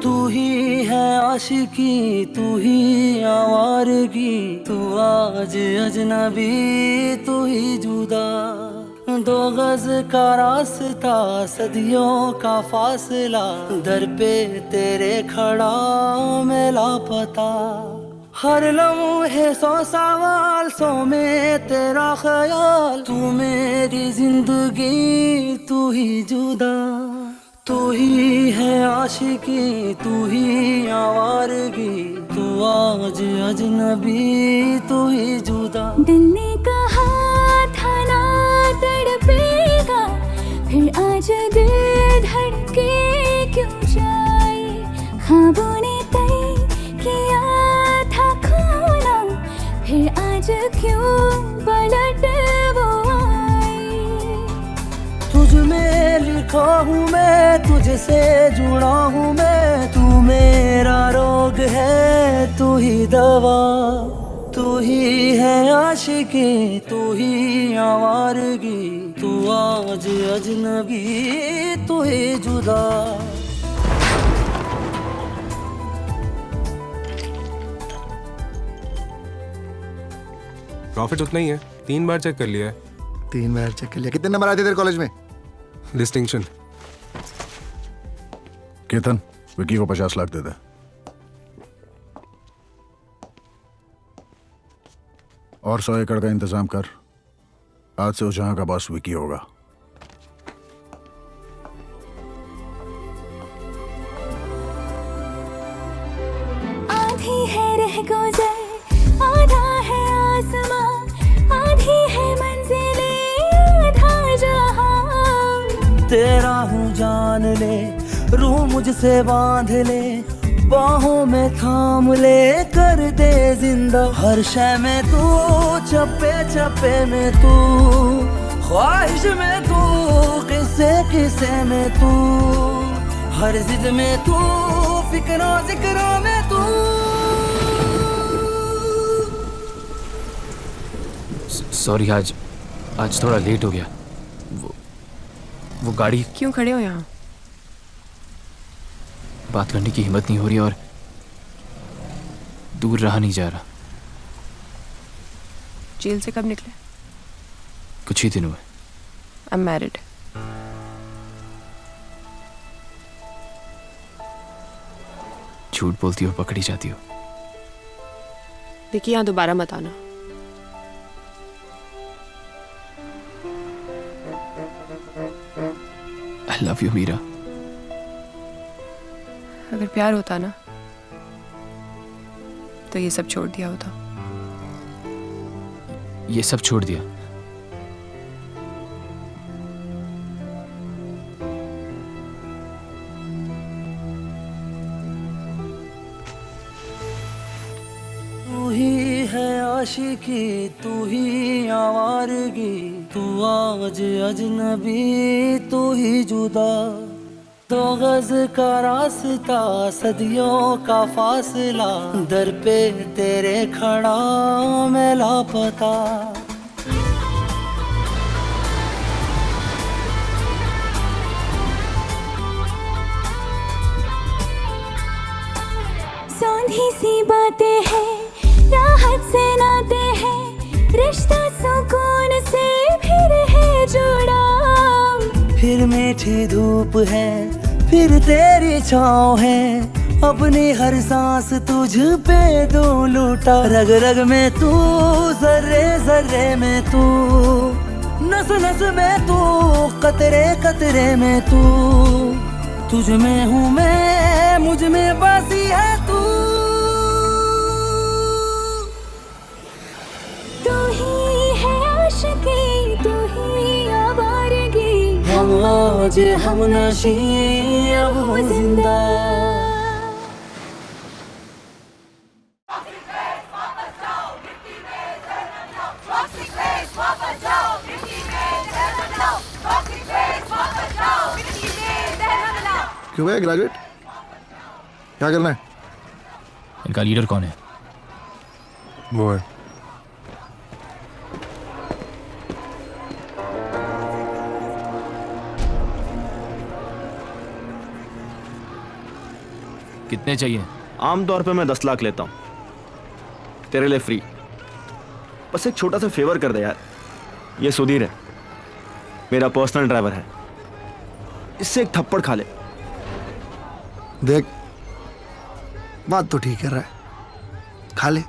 तू ही है आशिकी, तू ही आवारगी, तू आज अजनबी, तू ही जुदा। 2 गज का रास्ता, सदियों का फासला, दर पे तेरे खड़ा मैं लापता। हर लम्हे 100 सवाल, 100 में तेरा ख्याल, तू मेरी जिंदगी, तू ही जुदा। तू ही है आशिकी, तू ही आवारगी, तू आज अजनबी, तू ही जुदा। दिल ने कहा था ना तड़पेगा, फिर आज दिल धड़के क्यों जाए। ख्वाबों ने तय किया था खोना, फिर आज क्यों पलट वो आई। तुझ में लिखा हूँ मैं, तुझसे जुड़ा हूँ मैं, तू मेरा रोग है, तू ही दवा। तू ही है आशिकी, तू ही आवारगी, तू आज अजनबी, तू ही जुदा। प्रॉफिट उतना ही है, 3 बार चेक कर लिया है। 3 बार चेक कर लिया। कितने नंबर आए थे तेरे कॉलेज में? डिस्टिंक्शन। केतन, विकी को 50 लाख दे दे। और 100 एकड़ का इंतजाम कर। आज से उस जहां का बॉस विकी होगा। आधी है रह गुजर, आधा है आसमां, आधी है मंजिलें, आधा जहां। तेरा हूँ जान ले, रूह मुझसे बांध ले, बाहों में थाम ले, कर दे जिंदा। हर शय में तू, चप्पे चप्पे में तू, ख्वाहिश में तू, किस्से किस्से में तू, हर जिद में तू, फिक्रों जिक्रों में तू। सॉरी, आज थोड़ा लेट हो गया। वो गाड़ी। क्यों खड़े हो यहाँ? बात करने की हिम्मत नहीं हो रही और दूर रहा नहीं जा रहा। जेल से कब निकले? कुछ ही दिन हुए। I am married. झूठ बोलती हो, पकड़ी जाती हो। देखिए यहाँ दोबारा मत आना। I love you, Meera. अगर प्यार होता ना तो ये सब छोड़ दिया होता. ये सब छोड़ दिया. तू ही है आशिकी, तू ही आवारगी, तू आज अजनबी, तू ही जुदा. दो गज का रास्ता, सदियों का फासला, दर पे तेरे खड़ा मैं लापता. सौंधी सी बातें हैं, राहत से नाते हैं, रिश्ता सुकून से फिर है जुड़ा. फिर मीठी धूप है, फिर तेरी छाँव है, अपनी हर सांस तुझ पे दो लूटा. रग रग में तू, जर्रे जर्रे में तू, नस नस में तू, कतरे कतरे में तू. तुझ में हूँ मैं, मुझ में बसी है तू. तू ही है आशिकी, तू ही आवारगी, हम आज हम नशी, अब हो जिंदा. क्यों है ग्रेजुएट? क्या करना है? इनका लीडर कौन है? वो है. कितने चाहिए? आमतौर पे मैं 10 लाख लेता हूँ, तेरे लिए फ्री. बस एक छोटा सा फेवर कर दे यार. ये सुधीर है, मेरा पर्सनल ड्राइवर है. इससे एक थप्पड़ खा ले. देख, बात तो ठीक कर रहा है, खा ले.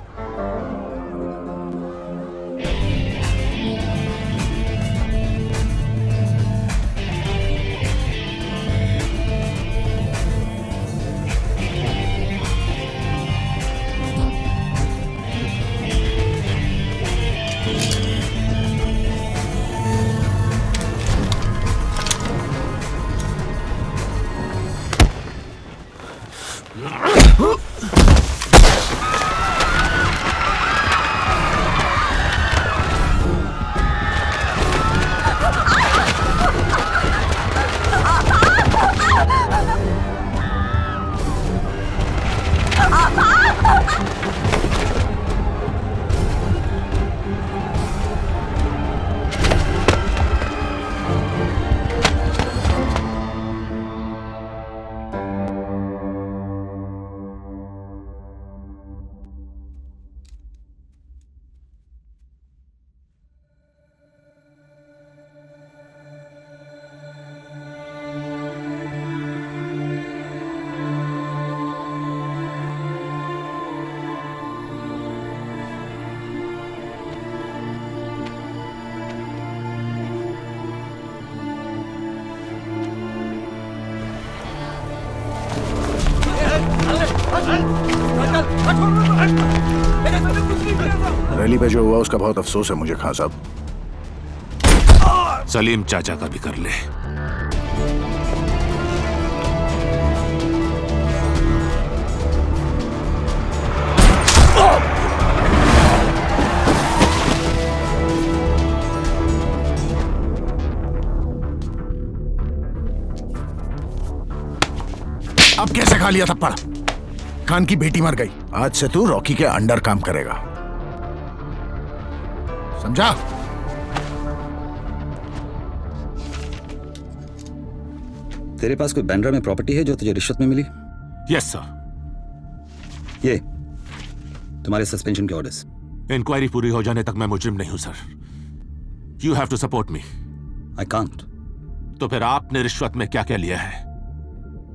रैली पे जो हुआ उसका बहुत अफसोस है मुझे खान साहब. सलीम चाचा का भी कर ले. अब कैसे खा लिया थप्पड़? खान की बेटी मर गई. आज से तू रॉकी के अंडर काम करेगा, समझा? तेरे पास कोई बैंड्रा में प्रॉपर्टी है जो तुझे रिश्वत में मिली? Yes sir. ये तुम्हारे सस्पेंशन के ऑर्डर्स. इंक्वायरी पूरी हो जाने तक मैं मुजरिम नहीं हूं sir. You have to support me. I can't. तो फिर आपने रिश्वत में क्या क्या लिया है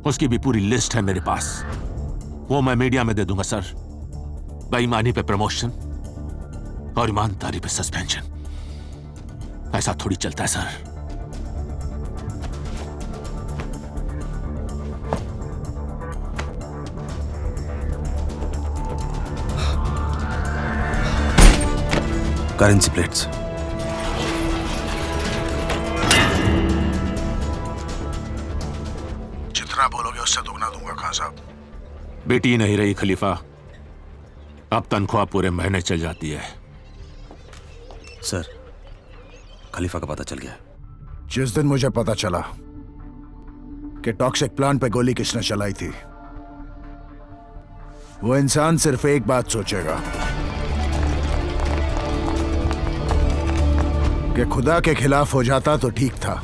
उसकी भी पूरी लिस्ट है मेरे पास. वो मैं मीडिया में दे दूंगा सर. बेईमानी पे प्रमोशन और ईमानदारी पे सस्पेंशन. ऐसा थोड़ी चलता है सर. Currency plates. जितना बोलोगे उससे दुगना दूंगा खान साहब। बेटी नहीं रही खलीफा, अब तनख्वाह पूरे महीने चल जाती है। सर, खलीफा का पता चल गया। जिस दिन मुझे पता चला कि टॉक्सिक प्लांट पे गोली किसने चलाई थी, वो इंसान सिर्फ एक बात सोचेगा कि खुदा के खिलाफ हो जाता तो ठीक था,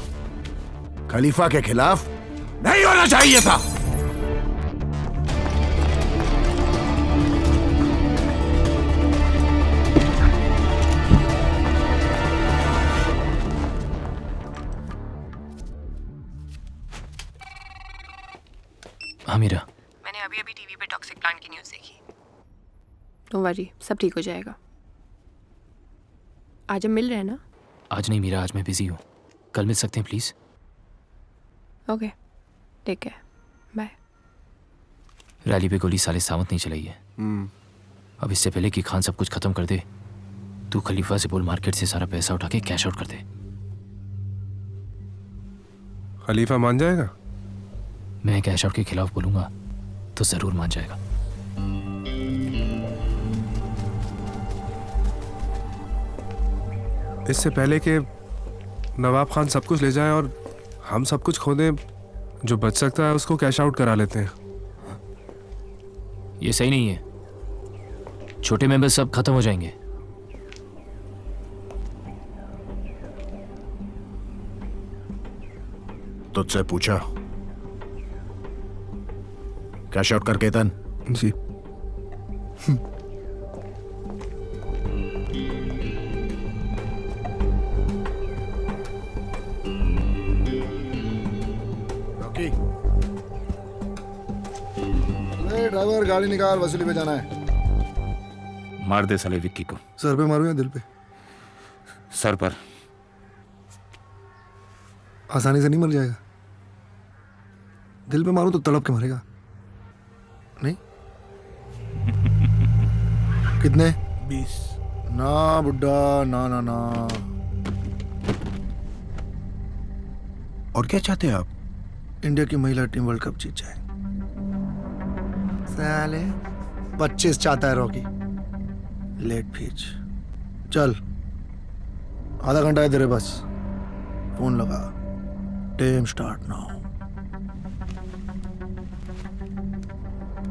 खलीफा के खिलाफ नहीं होना चाहिए था। हाँ मीरा, मैंने अभी अभी टीवी पे टॉक्सिक प्लांट की न्यूज़ देखी। डोंट वरी, सब ठीक हो जाएगा। आज हम मिल रहे हैं ना? आज नहीं मीरा, आज मैं बिजी हूँ। कल मिल सकते हैं please? Okay, take care, bye. Rally पे गोली साले सावंत नहीं चलाई है। अब इससे पहले कि खान सब कुछ खत्म कर दे, तू खलीफा से बोल मार्केट से सारा पैसा उठा के कैश आउट कर दे। खलीफा मान जाएगा? मैं कैश आउट के खिलाफ बोलूंगा तो जरूर मान जाएगा। इससे पहले कि नवाब खान सब कुछ ले जाए और हम सब कुछ खो दें, जो बच सकता है उसको कैश आउट करा लेते हैं। ये सही नहीं है, छोटे मेंबर सब खत्म हो जाएंगे। तुझसे पूछा कैश आउट कर केतन? जी। रॉकी, ड्राइवर गाड़ी निकाल, वसूली पे जाना है। मार दे साले विक्की को। सर पे मारूं या दिल पे? सर पर। आसानी से नहीं मर जाएगा। दिल पे मारूं तो तड़प के मरेगा। नहीं? कितने? 20। ना बुड्ढा, ना ना ना। और क्या चाहते हैं आप? इंडिया की महिला टीम वर्ल्ड कप जीत जाए। साले 25 चाहता है रॉकी। लेट फीच। चल, आधा घंटा है तेरे पास, फोन लगा। Time start now.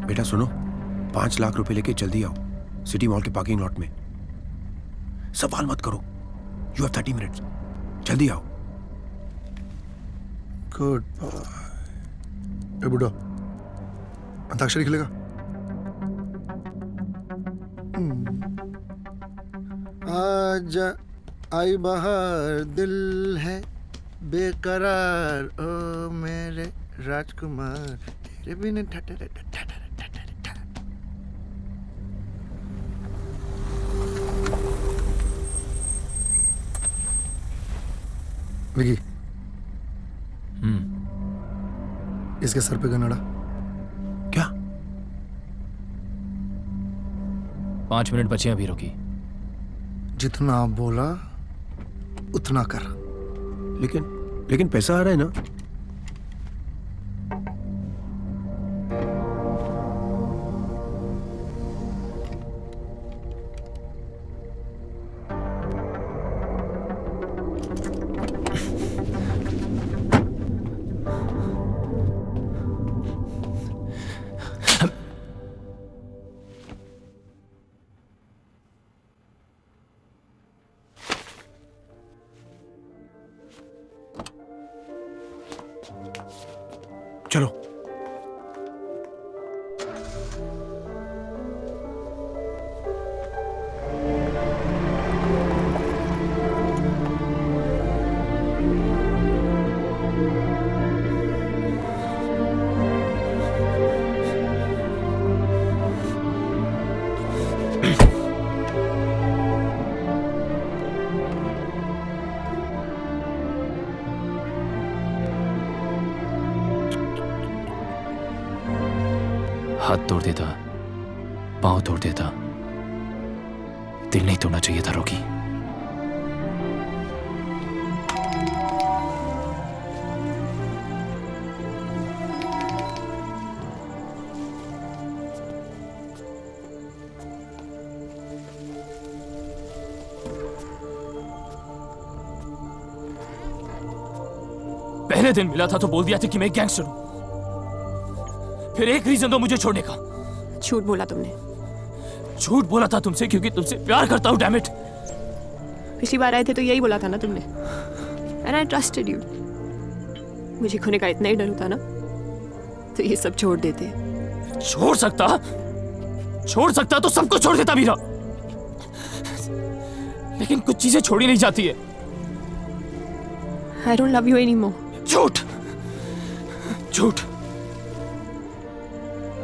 बेटा सुनो, 5 लाख रुपए लेके जल्दी आओ सिटी मॉल के पार्किंग लॉट में। सवाल मत करो, यू हैव 30 मिनट्स, जल्दी आओ। Good boy. ए बुड्ढा, अंताक्षरी खेलेगा? आज आई बाहर, दिल है बेकरार, ओ मेरे राजकुमार, तेरे बिना ठठर ठठर। विकी, इसके सर पे गनड़ा। क्या? 5 मिनट बचे हैं अभी रोकी। जितना बोला उतना कर। लेकिन पैसा आ रहा है ना? चलो। हाथ तोड़ देता, पांव तोड़ देता, दिल नहीं तोड़ना चाहिए था रॉकी। पहले दिन मिला था तो बोल दिया था कि मैं गैंगस्टर हूं। फिर एक रीजन दो मुझे छोड़ने का। झूठ बोला तुमने। झूठ बोला था तुमसे क्योंकि तुमसे प्यार करता हूं, डैम इट। पिछली बार आए थे तो यही बोला था ना तुमने। And I trusted you. मुझे खोने का इतना ही डर होता ना तो ये सब छोड़ देते। छोड़ सकता तो सबको छोड़ देता मीरा। लेकिन कुछ चीजें छोड़ी नहीं जाती है। आई डोंट लव यू एनीमोर। झूठ झूठ।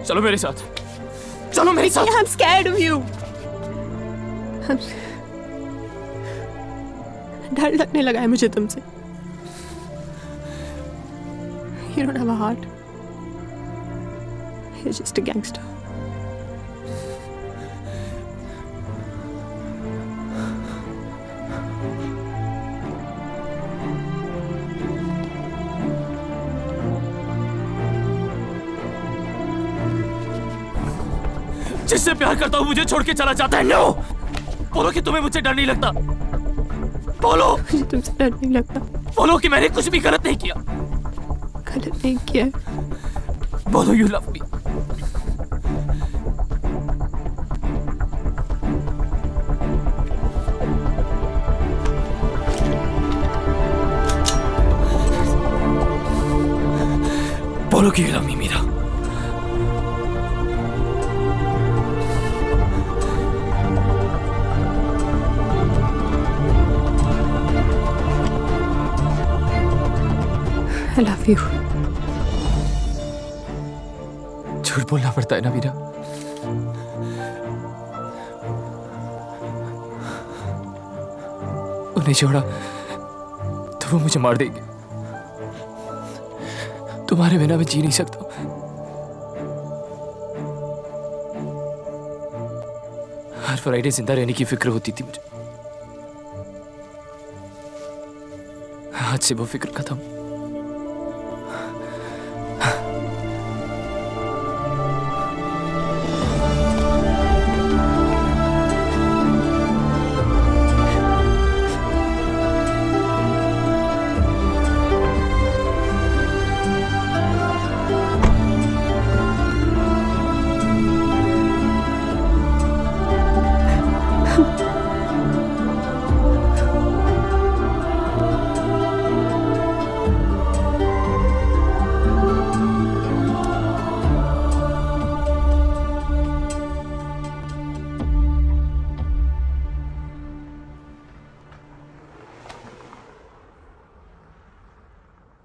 चलो मेरे साथ, चलो मेरे साथ। I'm scared of you. डर लगने लगा है मुझे तुमसे। You don't have a heart. You're just a gangster. जिससे प्यार करता हूं मुझे छोड़ के चला जाता है। नो, बोलो कि तुम्हें मुझसे डर नहीं लगता। बोलो मुझे तुमसे डर नहीं लगता। बोलो कि मैंने कुछ भी गलत नहीं किया। गलत नहीं किया। बोलो यू लव मी। बोलो कि you love me Meera. I love you. झूठ बोलना पड़ता है ना मीरा। उन्हें छोड़ा तो वो मुझे मार देंगे। तुम्हारे बिना मैं जी नहीं सकता। हर फ्राइडे जिंदा रहने की फिक्र होती थी मुझे। आज से वो फिक्र खत्म।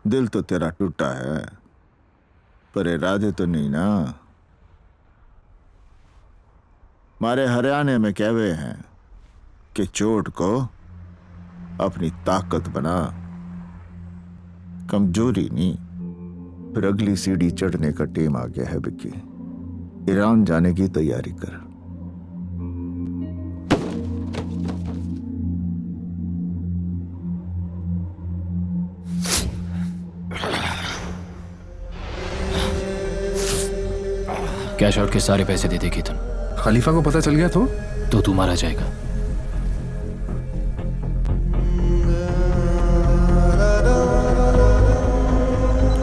दिल तो तेरा टूटा है पर इरादे तो नहीं ना। हमारे हरियाणा में कहवे हैं कि चोट को अपनी ताकत बना, कमजोरी नहीं। फिर अगली सीढ़ी चढ़ने का टेम आ गया है विक्की। ईरान जाने की तैयारी कर। कैश आउट के सारे पैसे दे दे केतन। खलीफा को पता चल गया तो तू मारा जाएगा।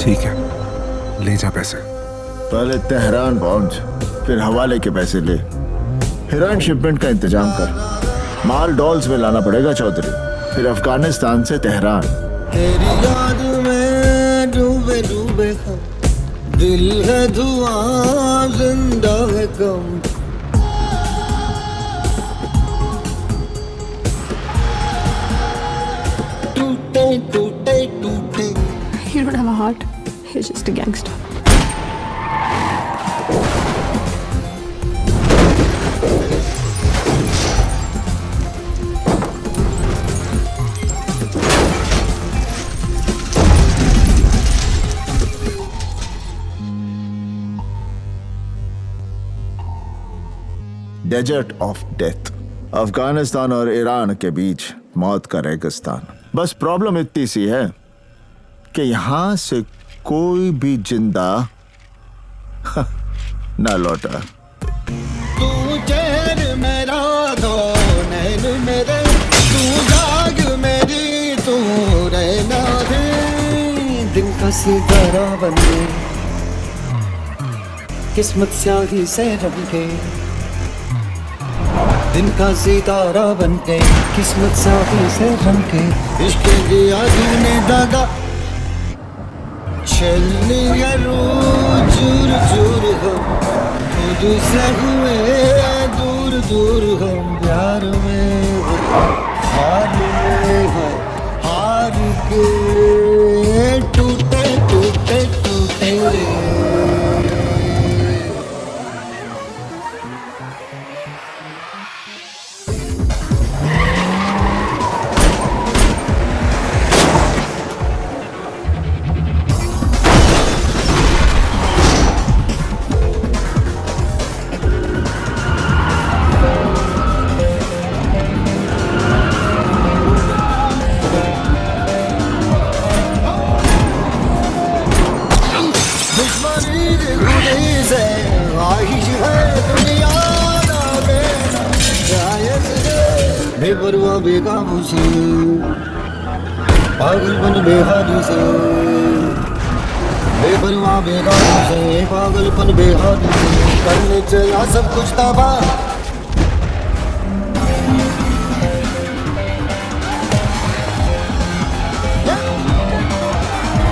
ठीक है, ले जा पैसे। पहले तेहरान पहुंच, फिर हवाले के पैसे ले। हीरोइन शिपमेंट का इंतजाम कर। माल डॉल्स में लाना पड़ेगा चौधरी। फिर अफगानिस्तान से तेहरान। तेरी याद में डूबे डूबे हम, दिल है धुआं जिंदा है गम। टूटे टूटे टूटे। You don't have a heart. You're just a gangster. Desert of death, Afghanistan और ईरान के बीच मौत का रेगिस्तान। बस प्रॉब्लम इतनी सी है कि यहां से कोई भी जिंदा ना लौटा। तू चैन मेरा दो नैन मेरे, तू जाग मेरी तू रहना दे। का सितारा बन के, किस्मत स्याही से रंग के, दिन का सितारा बन के, किस्मत स्याही से रंग के, इश्क दिया तूने दागा, चलिए चूर चूर हम खुद से हुए दूर दूर हम प्यार में हार के टूटे टूटे टूटे रे। बेपरवाह बेकाबू से पागलपन बेहादी से, बेपरवाह बेकाबू से पागलपन बेहादी से, करने चला सब कुछ तबाह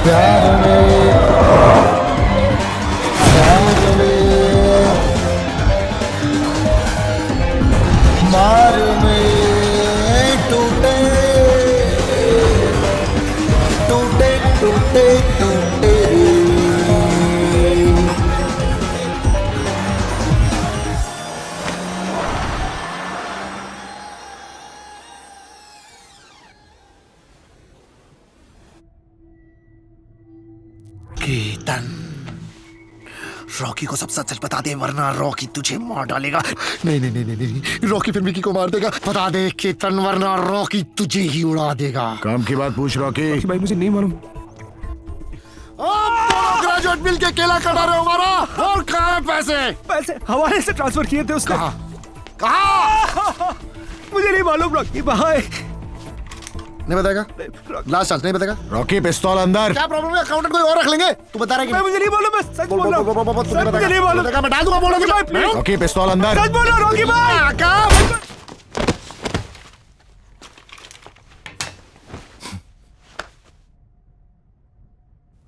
प्यार में मार में टूटे टूटे टूटे टूटे। केतन, रॉकी को सब सच बता दे वरना रॉकी तुझे मार डालेगा। नहीं नहीं नहीं नहीं नहीं, रॉकी फिर विकी को मार देगा। बता दे केतन वरना रॉकी तुझे ही उड़ा देगा। काम की बात पूछ रॉकी। भाई मुझे नहीं मालूम। ग्रेजुएट मिल के केला कटा रहे हो हमारा। और कहाँ है पैसे? पैसे हवाले से ट्रांसफर किए थे उसने। कहाँ? मुझे नहीं मालूम रॉकी भाई। नहीं बताएगा? लास्ट चांस नहीं बताएगा? रॉकी पिस्तौल अंदर। क्या प्रॉब्लम है? अकाउंटेंट कोई और रख लेंगे। तू बता रहा है कि मुझे नहीं मालूम, मैं सच बोल रहा हूं। मुझे नहीं मालूम। मैं डाल दूंगा बोलो भाई। रॉकी पिस्तौल अंदर। सच बोल रहा हूं रॉकी भाई।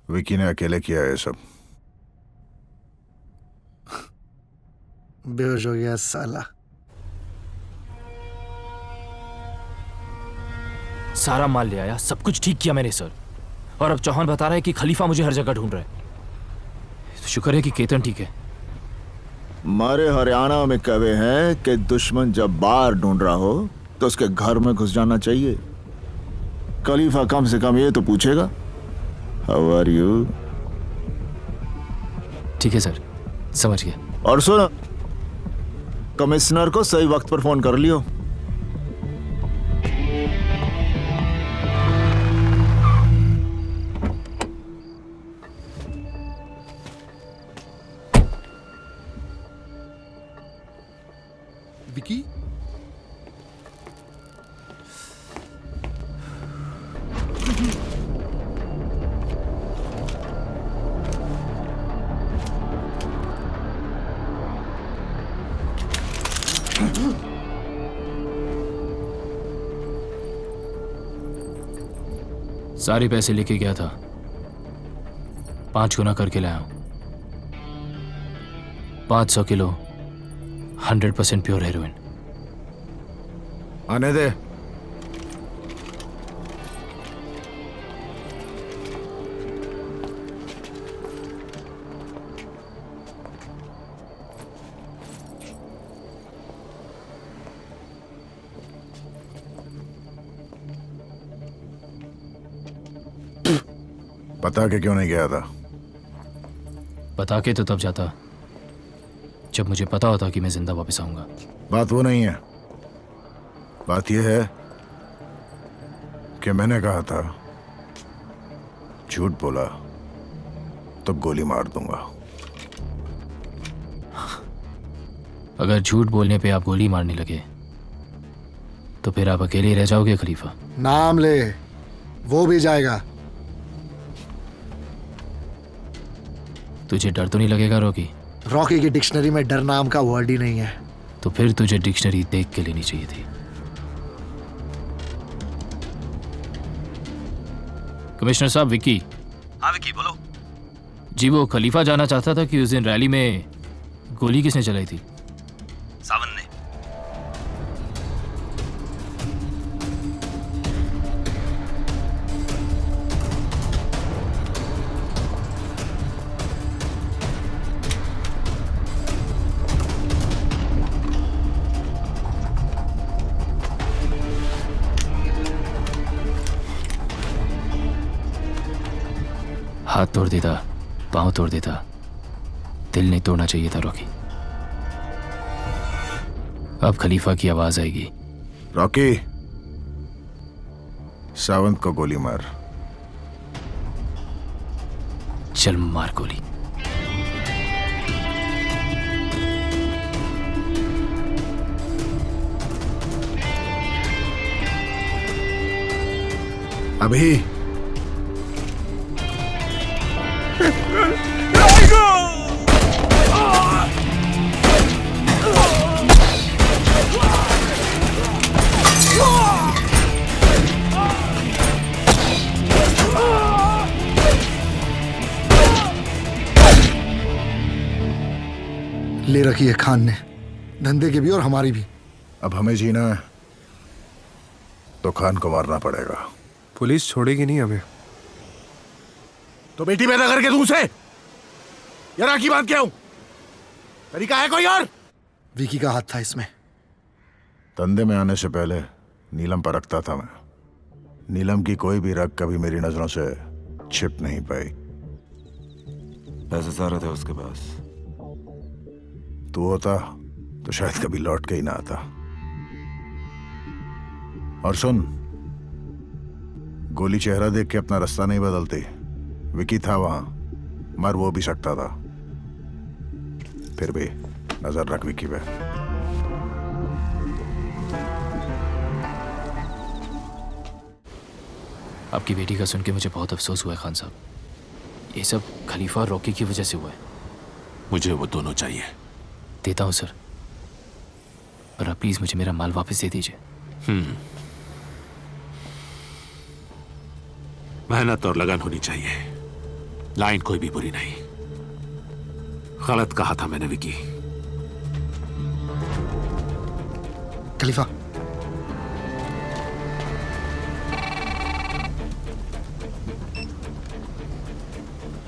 विकी ने अकेले किया है सब। बेहोश हो गया साला। सारा माल ले आया, सब कुछ ठीक किया मैंने सर। और अब चौहान बता रहा है कि खलीफा मुझे हर जगह ढूंढ रहा है। तो शुक्र है कि केतन ठीक है। हमारे हरियाणा में कहे हैं कि दुश्मन जब बाहर ढूंढ रहा हो तो उसके घर में घुस जाना चाहिए। खलीफा कम से कम ये तो पूछेगा, हाउ आर यू? ठीक है सर, समझ गया। और सुनो, कमिश्नर को सही वक्त पर फोन कर लियो। विकी सारे पैसे लेके गया था, 5 गुना करके लाया हूं। 500 किलो 100% प्योर हेरोइन। आने दे। बता के क्यों नहीं गया था? बता के तो तब जाता जब मुझे पता होता कि मैं जिंदा वापस आऊंगा। बात वो नहीं है, बात यह है कि मैंने कहा था झूठ बोला तो गोली मार दूंगा। अगर झूठ बोलने पे आप गोली मारने लगे तो फिर आप अकेले ही रह जाओगे खलीफा। नाम ले, वो भी जाएगा। तुझे डर तो नहीं लगेगा रॉकी? रॉकी की डिक्शनरी में डर नाम का वर्ड ही नहीं है। तो फिर तुझे डिक्शनरी देख के लेनी चाहिए थी। कमिश्नर साहब, विकी। हाँ विकी, बोलो। जी, वो खलीफा जाना चाहता था कि उस दिन रैली में गोली किसने चलाई थी? सावन ने। हाथ तोड़ देता, पांव तोड़ देता, दिल नहीं तोड़ना चाहिए था रॉकी। अब खलीफा की आवाज आएगी। रॉकी, सावंत को गोली मार। चल मार गोली। अभी ले रखी है खान ने, धंधे की भी और हमारी भी। अब हमें जीना है तो खान को मारना पड़ेगा। पुलिस छोड़ेगी नहीं हमें। तो बेटी पैदा करके तू उसे या राखी बांध के आऊं? तरीका है कोई और? विकी का हाथ था इसमें। धंधे में आने से पहले नीलम पर रखता था मैं। नीलम की कोई भी रग कभी मेरी नजरों से छिप नहीं पाई। पैसे सारे थे उसके पास। तू होता तो शायद कभी लौट के ही ना आता। और सुन, गोली चेहरा देख के अपना रास्ता नहीं बदलती। विकी था वहां, मर वो भी सकता था। फिर भी नजर रख विकी पे। आपकी बेटी का सुन के मुझे बहुत अफसोस हुआ है खान साहब। ये सब खलीफा और रॉकी की वजह से हुआ है। मुझे वो दोनों चाहिए। देता हूं सर, पर आप प्लीज मुझे मेरा माल वापस दे दीजिए। मेहनत और लगन होनी चाहिए। लाइन कोई भी बुरी नहीं। गलत कहा था मैंने विकी। खलीफा,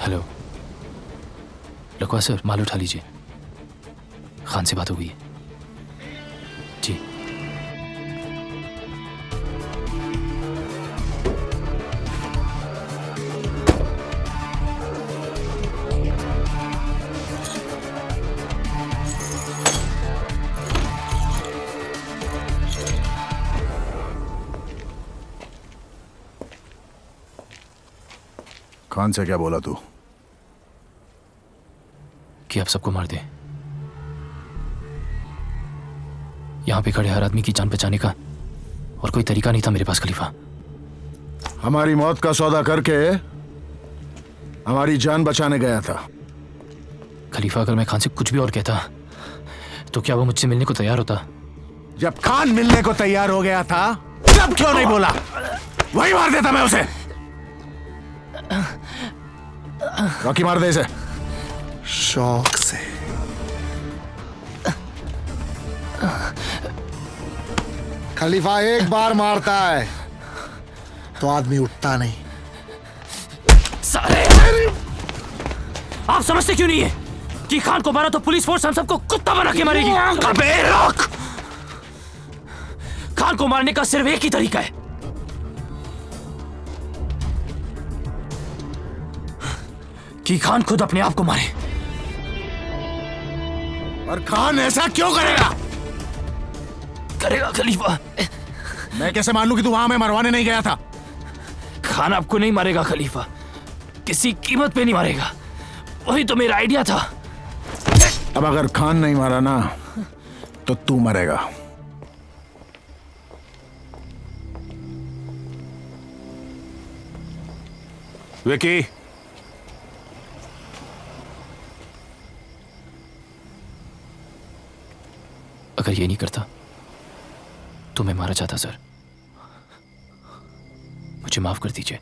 हेलो लखवा सर, माल उठा लीजिए। खान से बात हो गई है जी। खान से क्या बोला तू? कि आप सबको मार दे। यहां पे खड़े हर आदमी की जान बचाने का और कोई तरीका नहीं था मेरे पास खलीफा। हमारी मौत का सौदा करके हमारी जान बचाने गया था। खलीफा, अगर मैं खान से कुछ भी और कहता तो क्या वो मुझसे मिलने को तैयार होता? जब खान मिलने को तैयार हो गया था तब क्यों नहीं बोला? वही मार देता मैं उसे। रॉकी, मार दे इसे। शौक से। खलीफा एक बार मारता है तो आदमी उठता नहीं। सारे आप समझते क्यों नहीं है कि खान को मारा तो पुलिस फोर्स हम सबको कुत्ता बना के मारेगी? अबे रोक! खान को मारने का सिर्फ एक ही तरीका है, कि खान खुद अपने आप को मारे। और खान ऐसा क्यों करेगा? करेगा खलीफा। मैं कैसे मान लूं कि तू वहां में मरवाने नहीं गया था? खान आपको नहीं मारेगा खलीफा, किसी कीमत पे नहीं मारेगा। वही तो मेरा आइडिया था। अब अगर खान नहीं मारा ना तो तू मरेगा। विकी, अगर ये नहीं करता तो मैं मारा जाता सर। मुझे माफ कर दीजिए।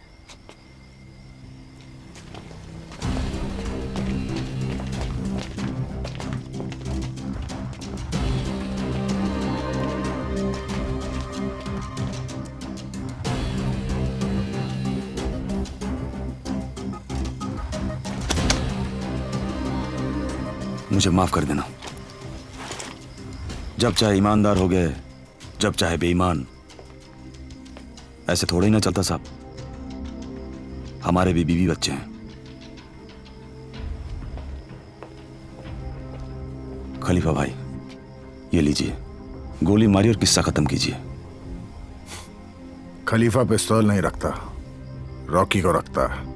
मुझे माफ कर देना। जब चाहे ईमानदार हो गए, जब चाहे बेईमान। ऐसे थोड़ा ही ना चलता साहब, हमारे भी बीवी बच्चे हैं। खलीफा भाई, ये लीजिए, गोली मारी और किस्सा खत्म कीजिए। खलीफा पिस्तौल नहीं रखता, रॉकी को रखता है।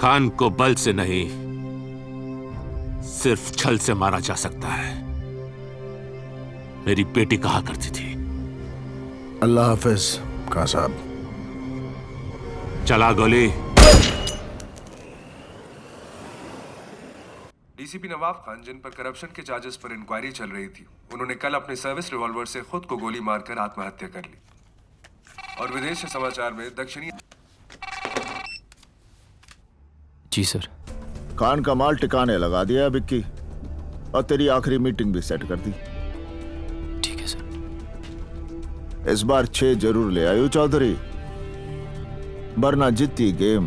खान को बल से नहीं, सिर्फ छल से मारा जा सकता है। मेरी बेटी कहा करती थी। अल्लाह हाफिज खान साहब। चला गोली। डीसीपी नवाब खान, जिन पर करप्शन के चार्जेस पर इंक्वायरी चल रही थी, उन्होंने कल अपने सर्विस रिवॉल्वर से खुद को गोली मारकर आत्महत्या कर ली। और विदेश के समाचार में दक्षिणी। जी सर। खान का माल टिकाने लगा दिया है विक्की, और तेरी आखिरी मीटिंग भी सेट कर दी। ठीक है सर। इस बार 6 जरूर ले आयो चौधरी, वरना जीती गेम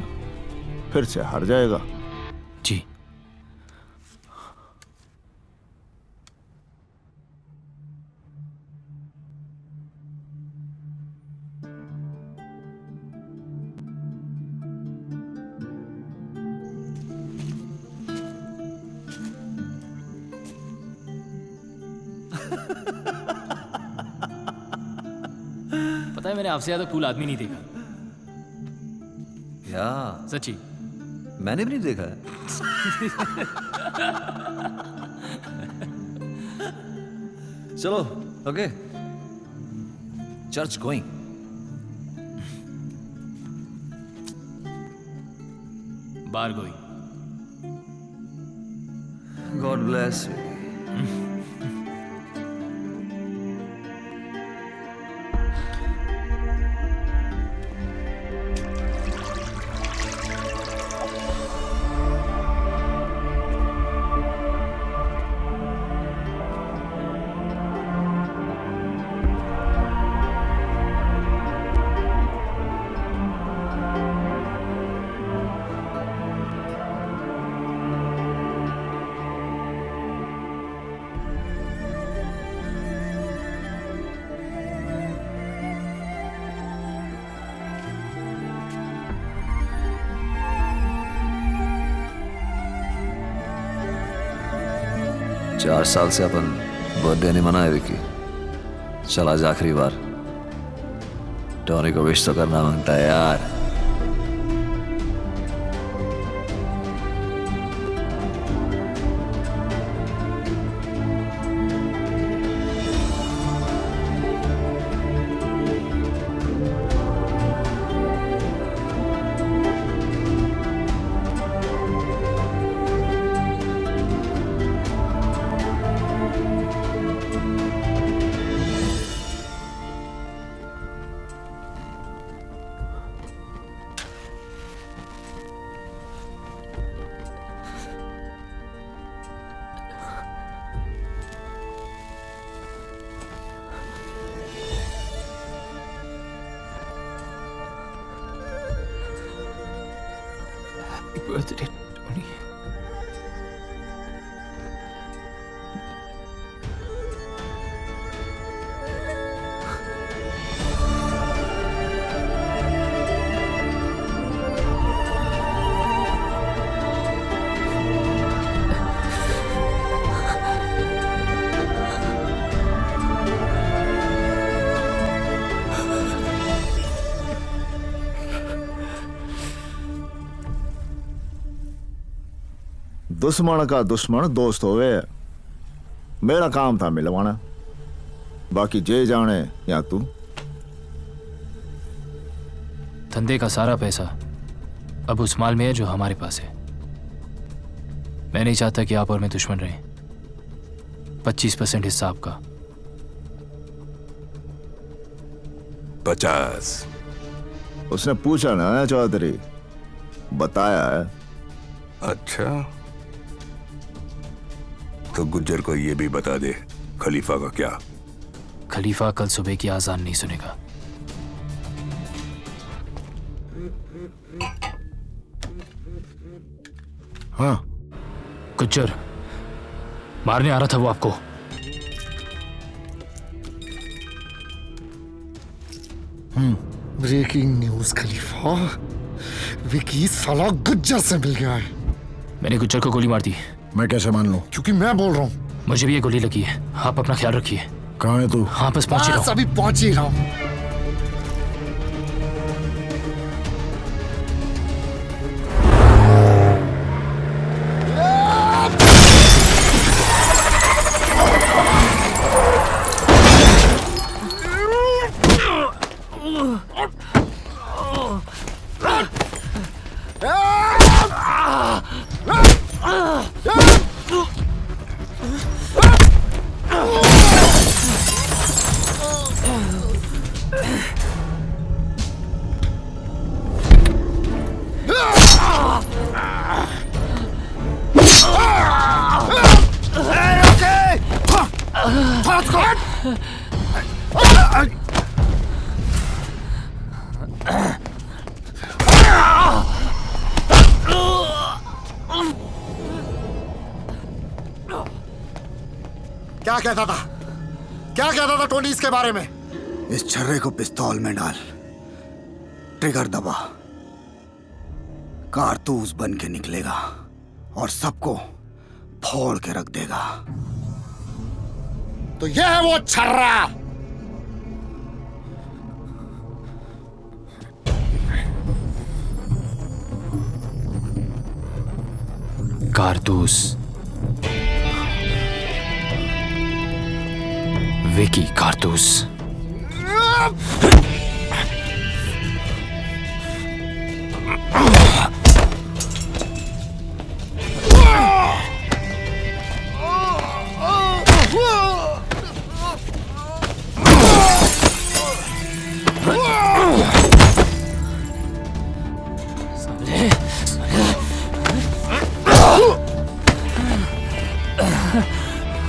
फिर से हार जाएगा। जी। पता है, मैंने आपसे ज्यादा कूल आदमी नहीं देखा। क्या सच्ची? मैंने भी नहीं देखा है। चलो okay, church going. Bar going. God bless you. चार साल से अपन बर्थडे नहीं मनाए विकी। चल आज आखिरी बार। टोनी को विश तो करना मांगता है यार। Birthday Tony. दुश्मन का दुश्मन दोस्त होवे। मेरा काम था मिलवाना, बाकी जे जाने या तू। धंधे का सारा पैसा अब उस माल में है जो हमारे पास है। मैं नहीं चाहता कि आप और मैं दुश्मन रहें। 25% हिस्सा आपका। 50। उसने पूछा ना चौधरी, बताया है। अच्छा, तो गुज्जर को ये भी बता दे खलीफा का क्या। खलीफा कल सुबह की आजान नहीं सुनेगा। हाँ, गुज्जर मारने आ रहा था वो आपको। ब्रेकिंग न्यूज खलीफा, विकी साला गुज्जर से मिल गया है। मैंने गुज्जर को गोली मार दी। मैं कैसे मान लूं? क्योंकि मैं बोल रहा हूँ। मुझे भी ये गोली लगी है। आप अपना ख्याल रखिए। कहाँ है तू? हाँ, बस पहुंच ही रहा हूं। अभी पहुंच ही रहा हूँ। क्या कहता था? क्या कहता था टोनी इसके बारे में? इस छर्रे को पिस्तौल में डाल, ट्रिगर दबा, कारतूस बन के निकलेगा और सबको फोड़ के रख देगा। तो यह है वो छर्रा। कारतूस, विकी कारतूस।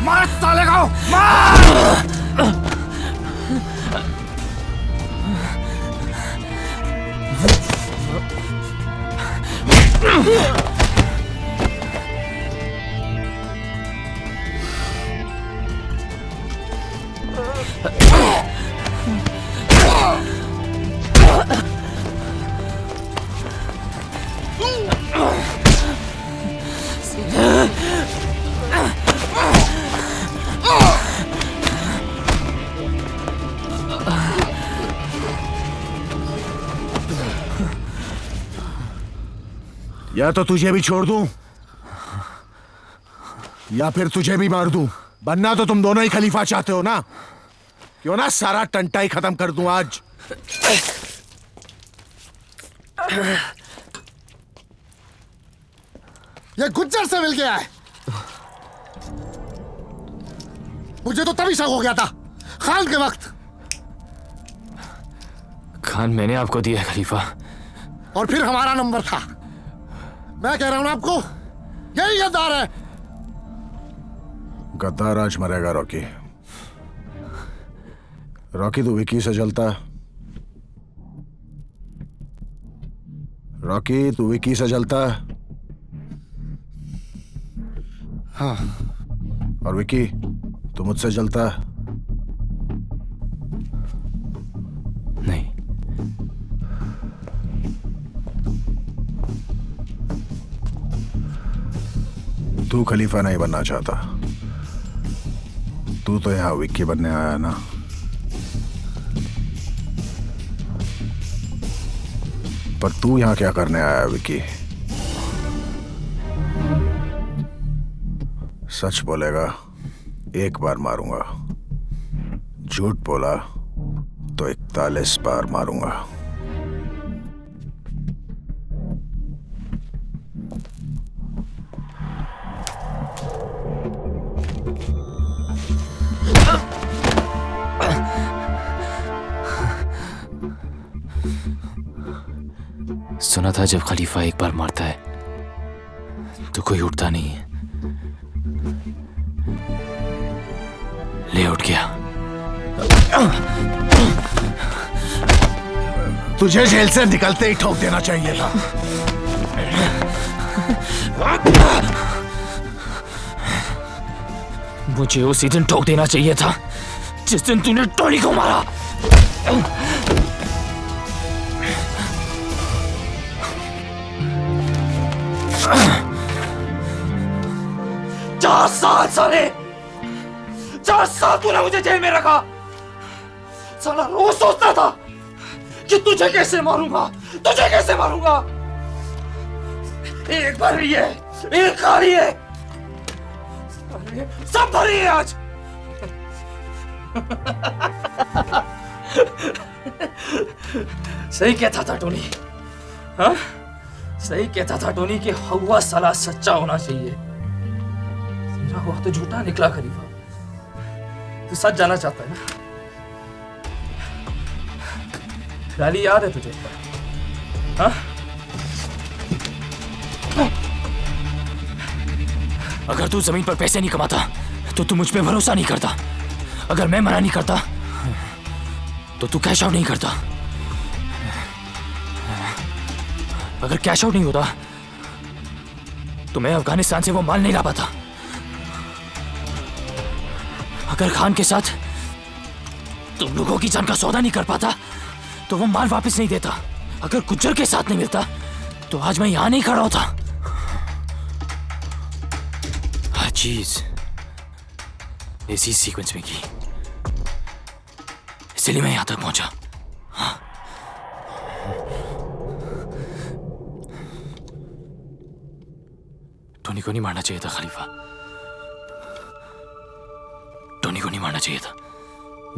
मार साले को, मार! या तो तुझे भी छोड़ दूं या फिर तुझे भी मार दूं। बनना तो तुम दोनों ही खलीफा चाहते हो ना? क्यों ना सारा टंटा ही खत्म कर दूं आज। ये गुज्जर से मिल गया है। मुझे तो तभी शक हो गया था, खान के वक्त। खान मैंने आपको दिया खलीफा। और फिर हमारा नंबर था। मैं कह रहा हूं ना आपको, यही गद्दार है। गद्दार आज मरेगा रॉकी। रॉकी तू विकी से जलता है। रॉकी तू विकी से जलता है। हाँ। और विकी तू मुझसे जलता है। नहीं। तू खलीफा नहीं बनना चाहता। तू तो यहां विक्की बनने आया ना। पर तू यहां क्या करने आया विक्की? सच बोलेगा, एक बार मारूंगा। झूठ बोला तो 41 बार मारूंगा। सुना था जब खलीफा एक बार मारता है तो कोई उठता नहीं है। ले उठ गया। तुझे जेल से निकलते ही ठोक देना चाहिए था। मुझे उसी दिन ठोक देना चाहिए था जिस दिन तूने टोनी को मारा। चार साल साले, 4 साल तूने मुझे जेल में रखा। साला रोज सोचता था कि तुझे कैसे मारूंगा, तुझे कैसे मारूंगा। एक भरी है, एक खाली है, सब भरी है आज। सही कहता था टोनी, हाँ? सही कहता था टोनी कि हवा साला सच्चा होना चाहिए। तेरा हुआ तो झूठा निकला खलीफा। तू सच जाना चाहता है ना? गाली याद है तुझे? हाँ? अगर तू जमीन पर पैसे नहीं कमाता तो तू मुझ पे भरोसा नहीं करता। अगर मैं मना नहीं करता तो तू कैश आउट नहीं करता। अगर कैश आउट नहीं होता तो मैं अफगानिस्तान से वो माल नहीं ला पाता। अगर खान के साथ तुम लोगों की जान का सौदा नहीं कर पाता तो वो माल वापस नहीं देता। अगर गुज्जर के साथ नहीं मिलता तो आज मैं यहां नहीं खड़ा होता। हर चीज इसी सीक्वेंस में की, इसलिए मैं यहां तक पहुंचा। हाँ। टोनी को नहीं मारना चाहिए था खलीफा, टोनी को नहीं मारना चाहिए था।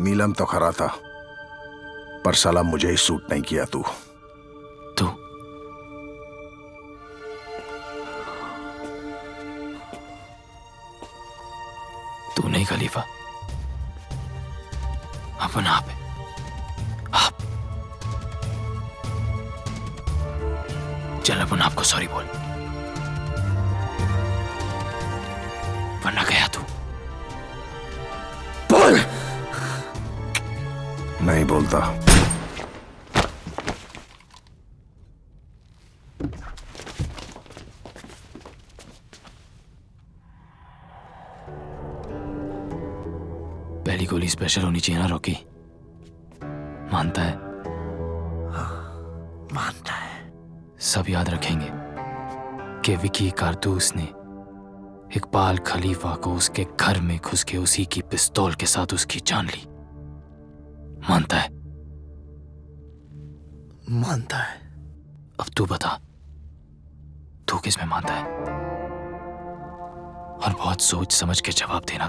नीलम तो खरा था पर साला मुझे ही सूट नहीं किया तू। तू नहीं खलीफा, अपन आप है। आप चल अपन आपको सॉरी बोल, वरना गया तू। बोल। नहीं बोलता। पहली गोली स्पेशल होनी चाहिए ना रॉकी? मानता है? मानता है। सब याद रखेंगे कि विकी कारतूस ने इकबाल खलीफा को उसके घर में घुस के उसी की पिस्तौल के साथ उसकी जान ली। मानता है? मानता है। अब तू बता, तू किस में मानता है? और बहुत सोच समझ के जवाब देना।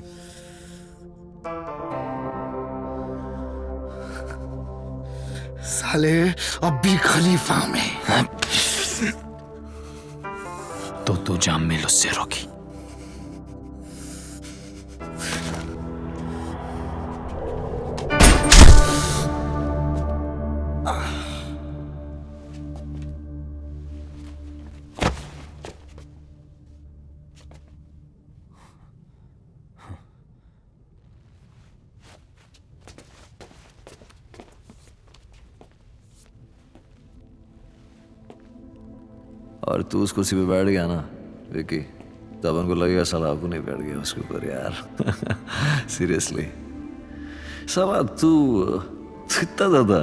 साले अब भी खलीफा में। तो तू जाम मिल उससे रॉकी। और तू उस कुर्सी पे बैठ गया ना विकी, तब उनको लगेगा साला आपको नहीं बैठ गया उसके ऊपर यार। सीरियसली साला तू इतना ज्यादा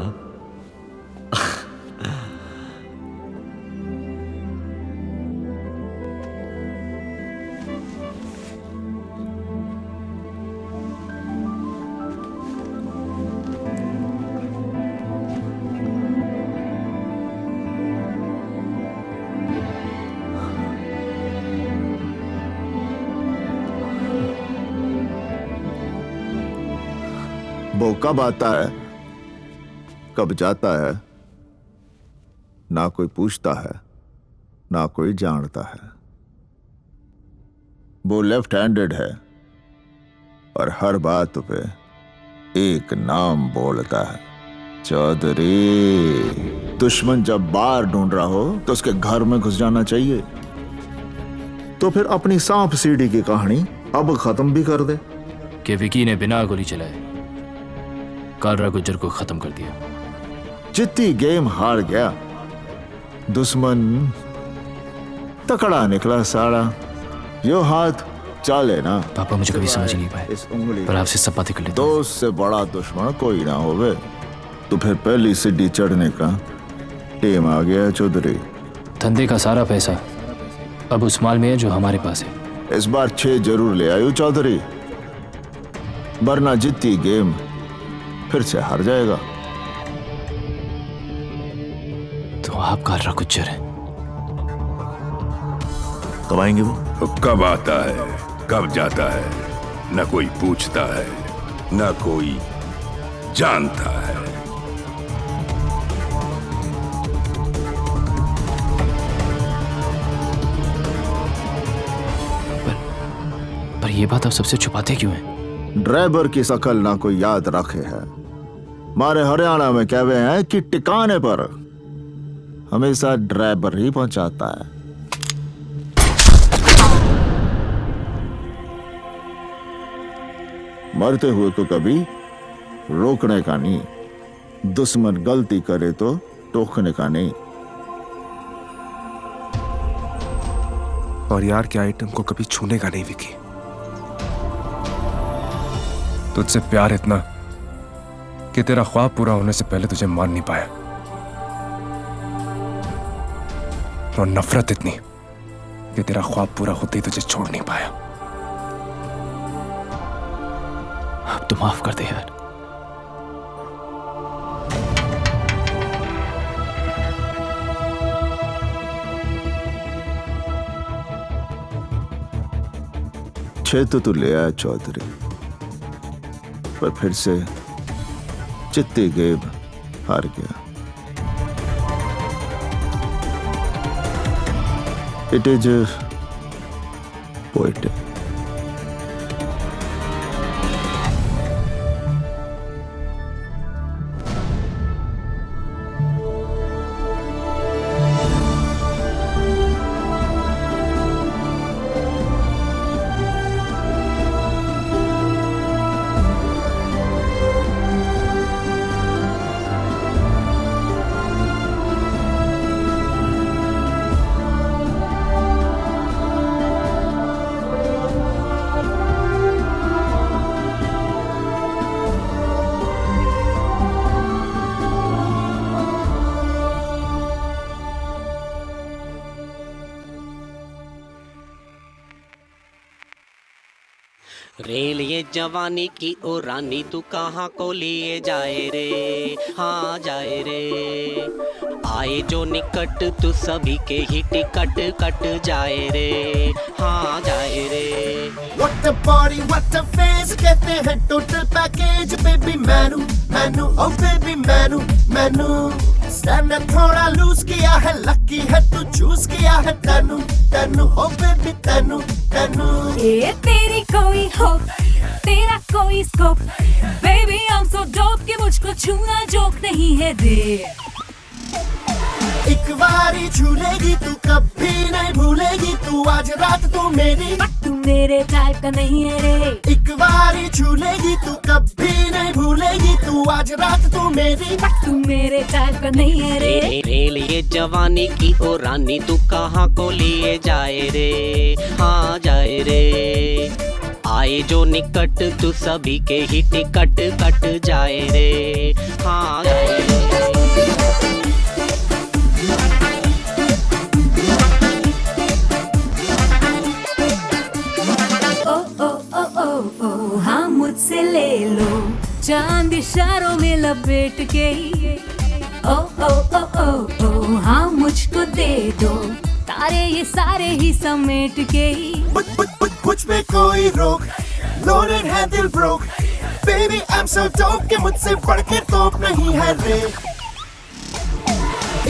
वो कब आता है, कब जाता है, ना कोई पूछता है, ना कोई जानता है। वो लेफ्ट हैंडेड है और हर बात पे एक नाम बोलता है, चौधरी। दुश्मन जब बाहर ढूंढ रहा हो तो उसके घर में घुस जाना चाहिए। तो फिर अपनी सांप सीढ़ी की कहानी अब खत्म भी कर दे कि विकी ने बिना गोली चलाए कालरा गुज्जर को खत्म कर दिया। जितनी गेम हार गया, दुश्मन तकड़ा निकला सारा। यो हाथ चाले ना। पापा मुझे कभी समझ नहीं पाए, इस उंगली पर आपसे सब बातें कर लेता हूं। दोस्त से बड़ा दुश्मन कोई ना होवे। तो फिर पहली सीढ़ी चढ़ने का टेम आ गया चौधरी। धंधे का सारा पैसा अब उस माल में है जो हमारे पास है। इस बार 6 जरूर ले आयु चौधरी, वरना जीती गेम फिर से हार जाएगा। तो आप कालरा गुज्जर हैं। कब आएंगे वो? कब आता है, कब जाता है, न कोई पूछता है, न कोई जानता है। पर ये बात आप सबसे छुपाते क्यों हैं? ड्राइवर की शकल ना कोई याद रखे है। हमारे हरियाणा में कहवे हैं कि टिकाने पर हमेशा ड्राइवर ही पहुंचाता है। मरते हुए को कभी रोकने का नहीं, दुश्मन गलती करे तो टोकने का नहीं। और यार के आइटम को कभी छूने का नहीं विकी। तुझसे प्यार इतना कि तेरा ख्वाब पूरा होने से पहले तुझे मान नहीं पाया, और नफरत इतनी कि तेरा ख्वाब पूरा होते ही तुझे छोड़ नहीं पाया। अब तो माफ कर दे यार। छह तो तू ले आया चौधरी, पर फिर से चित्ती गेम हार गया। It is poetic. रेल ये जवानी की ओ रानी तू कहाँ को लिए जाए रे, हाँ जाए रे। आए जो निकट तू सभी के ही टिकट कट जाए रे, हाँ जाए रे। What a party, what a face, कहते हैं टोटल पैकेज। बेबी मैनू मैनू ओ बेबी मैनू मैनू। स्टैंडर्ड थोड़ा लूज किया है, लकी है तू चूज किया है तनु तनु ओ बेबी तनु तनु। ये तेरी कोई होप, तेरा कोई scope, baby I am so dope कि मुझको छूना जोक नहीं है रे। एक बारी झूलेगी तू कभी नहीं भूलेगी तू, आज रात तू मेरी, तू मेरे टाइप का नहीं है रे। एक बारी झूलेगी तू कभी नहीं भूलेगी तू, आज रात तू मेरी, तू मेरे टाइप का नहीं है रे। रेल ये जवानी की ओ रानी तू कहाँ को लिए जाए रे, हाँ जाए रे। आए जो निकट तू सभी के ही टिकट कट जाए रे, हाँ जाए रे। हाँ मुझसे ले लो चांद इशारों में लपेट के। ओ ओ ओ ओ ओ हाँ मुझको दे दो तारे ये सारे ही समेट के। मुझ पे कोई रोक, लोडेड है दिल broke, Baby I'm so dope कि मुझसे बढ़ के तोप नहीं है रे।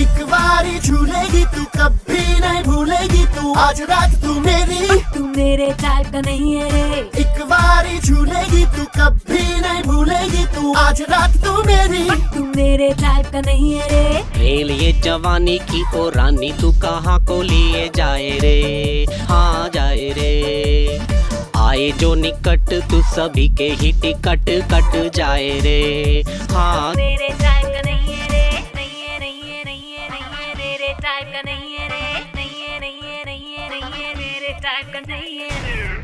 एक बारी झूलेगी तू कभी नहीं भूलेगी तू, आज रात तू मेरी। तू मेरे टाइप का नहीं है रे। एक बारी झूलेगी तू कभी नहीं भूलेगी तू, आज रात तू मेरी। तू मेरे टाइप का नहीं है रे। रेल ये जवानी की ओ रानी तू कहाँ को लिए जाए रे, हाँ जाए रे। आए जो निकट तू सभी के ही टिकट कट जाए रे, हाँ। मेरे टाइप का नहीं है रे, नहीं है नहीं है नहीं है नहीं है मेरे टाइप का नहीं है रे, नहीं है नहीं है नहीं है नहीं है मेरे टाइप का नहीं है।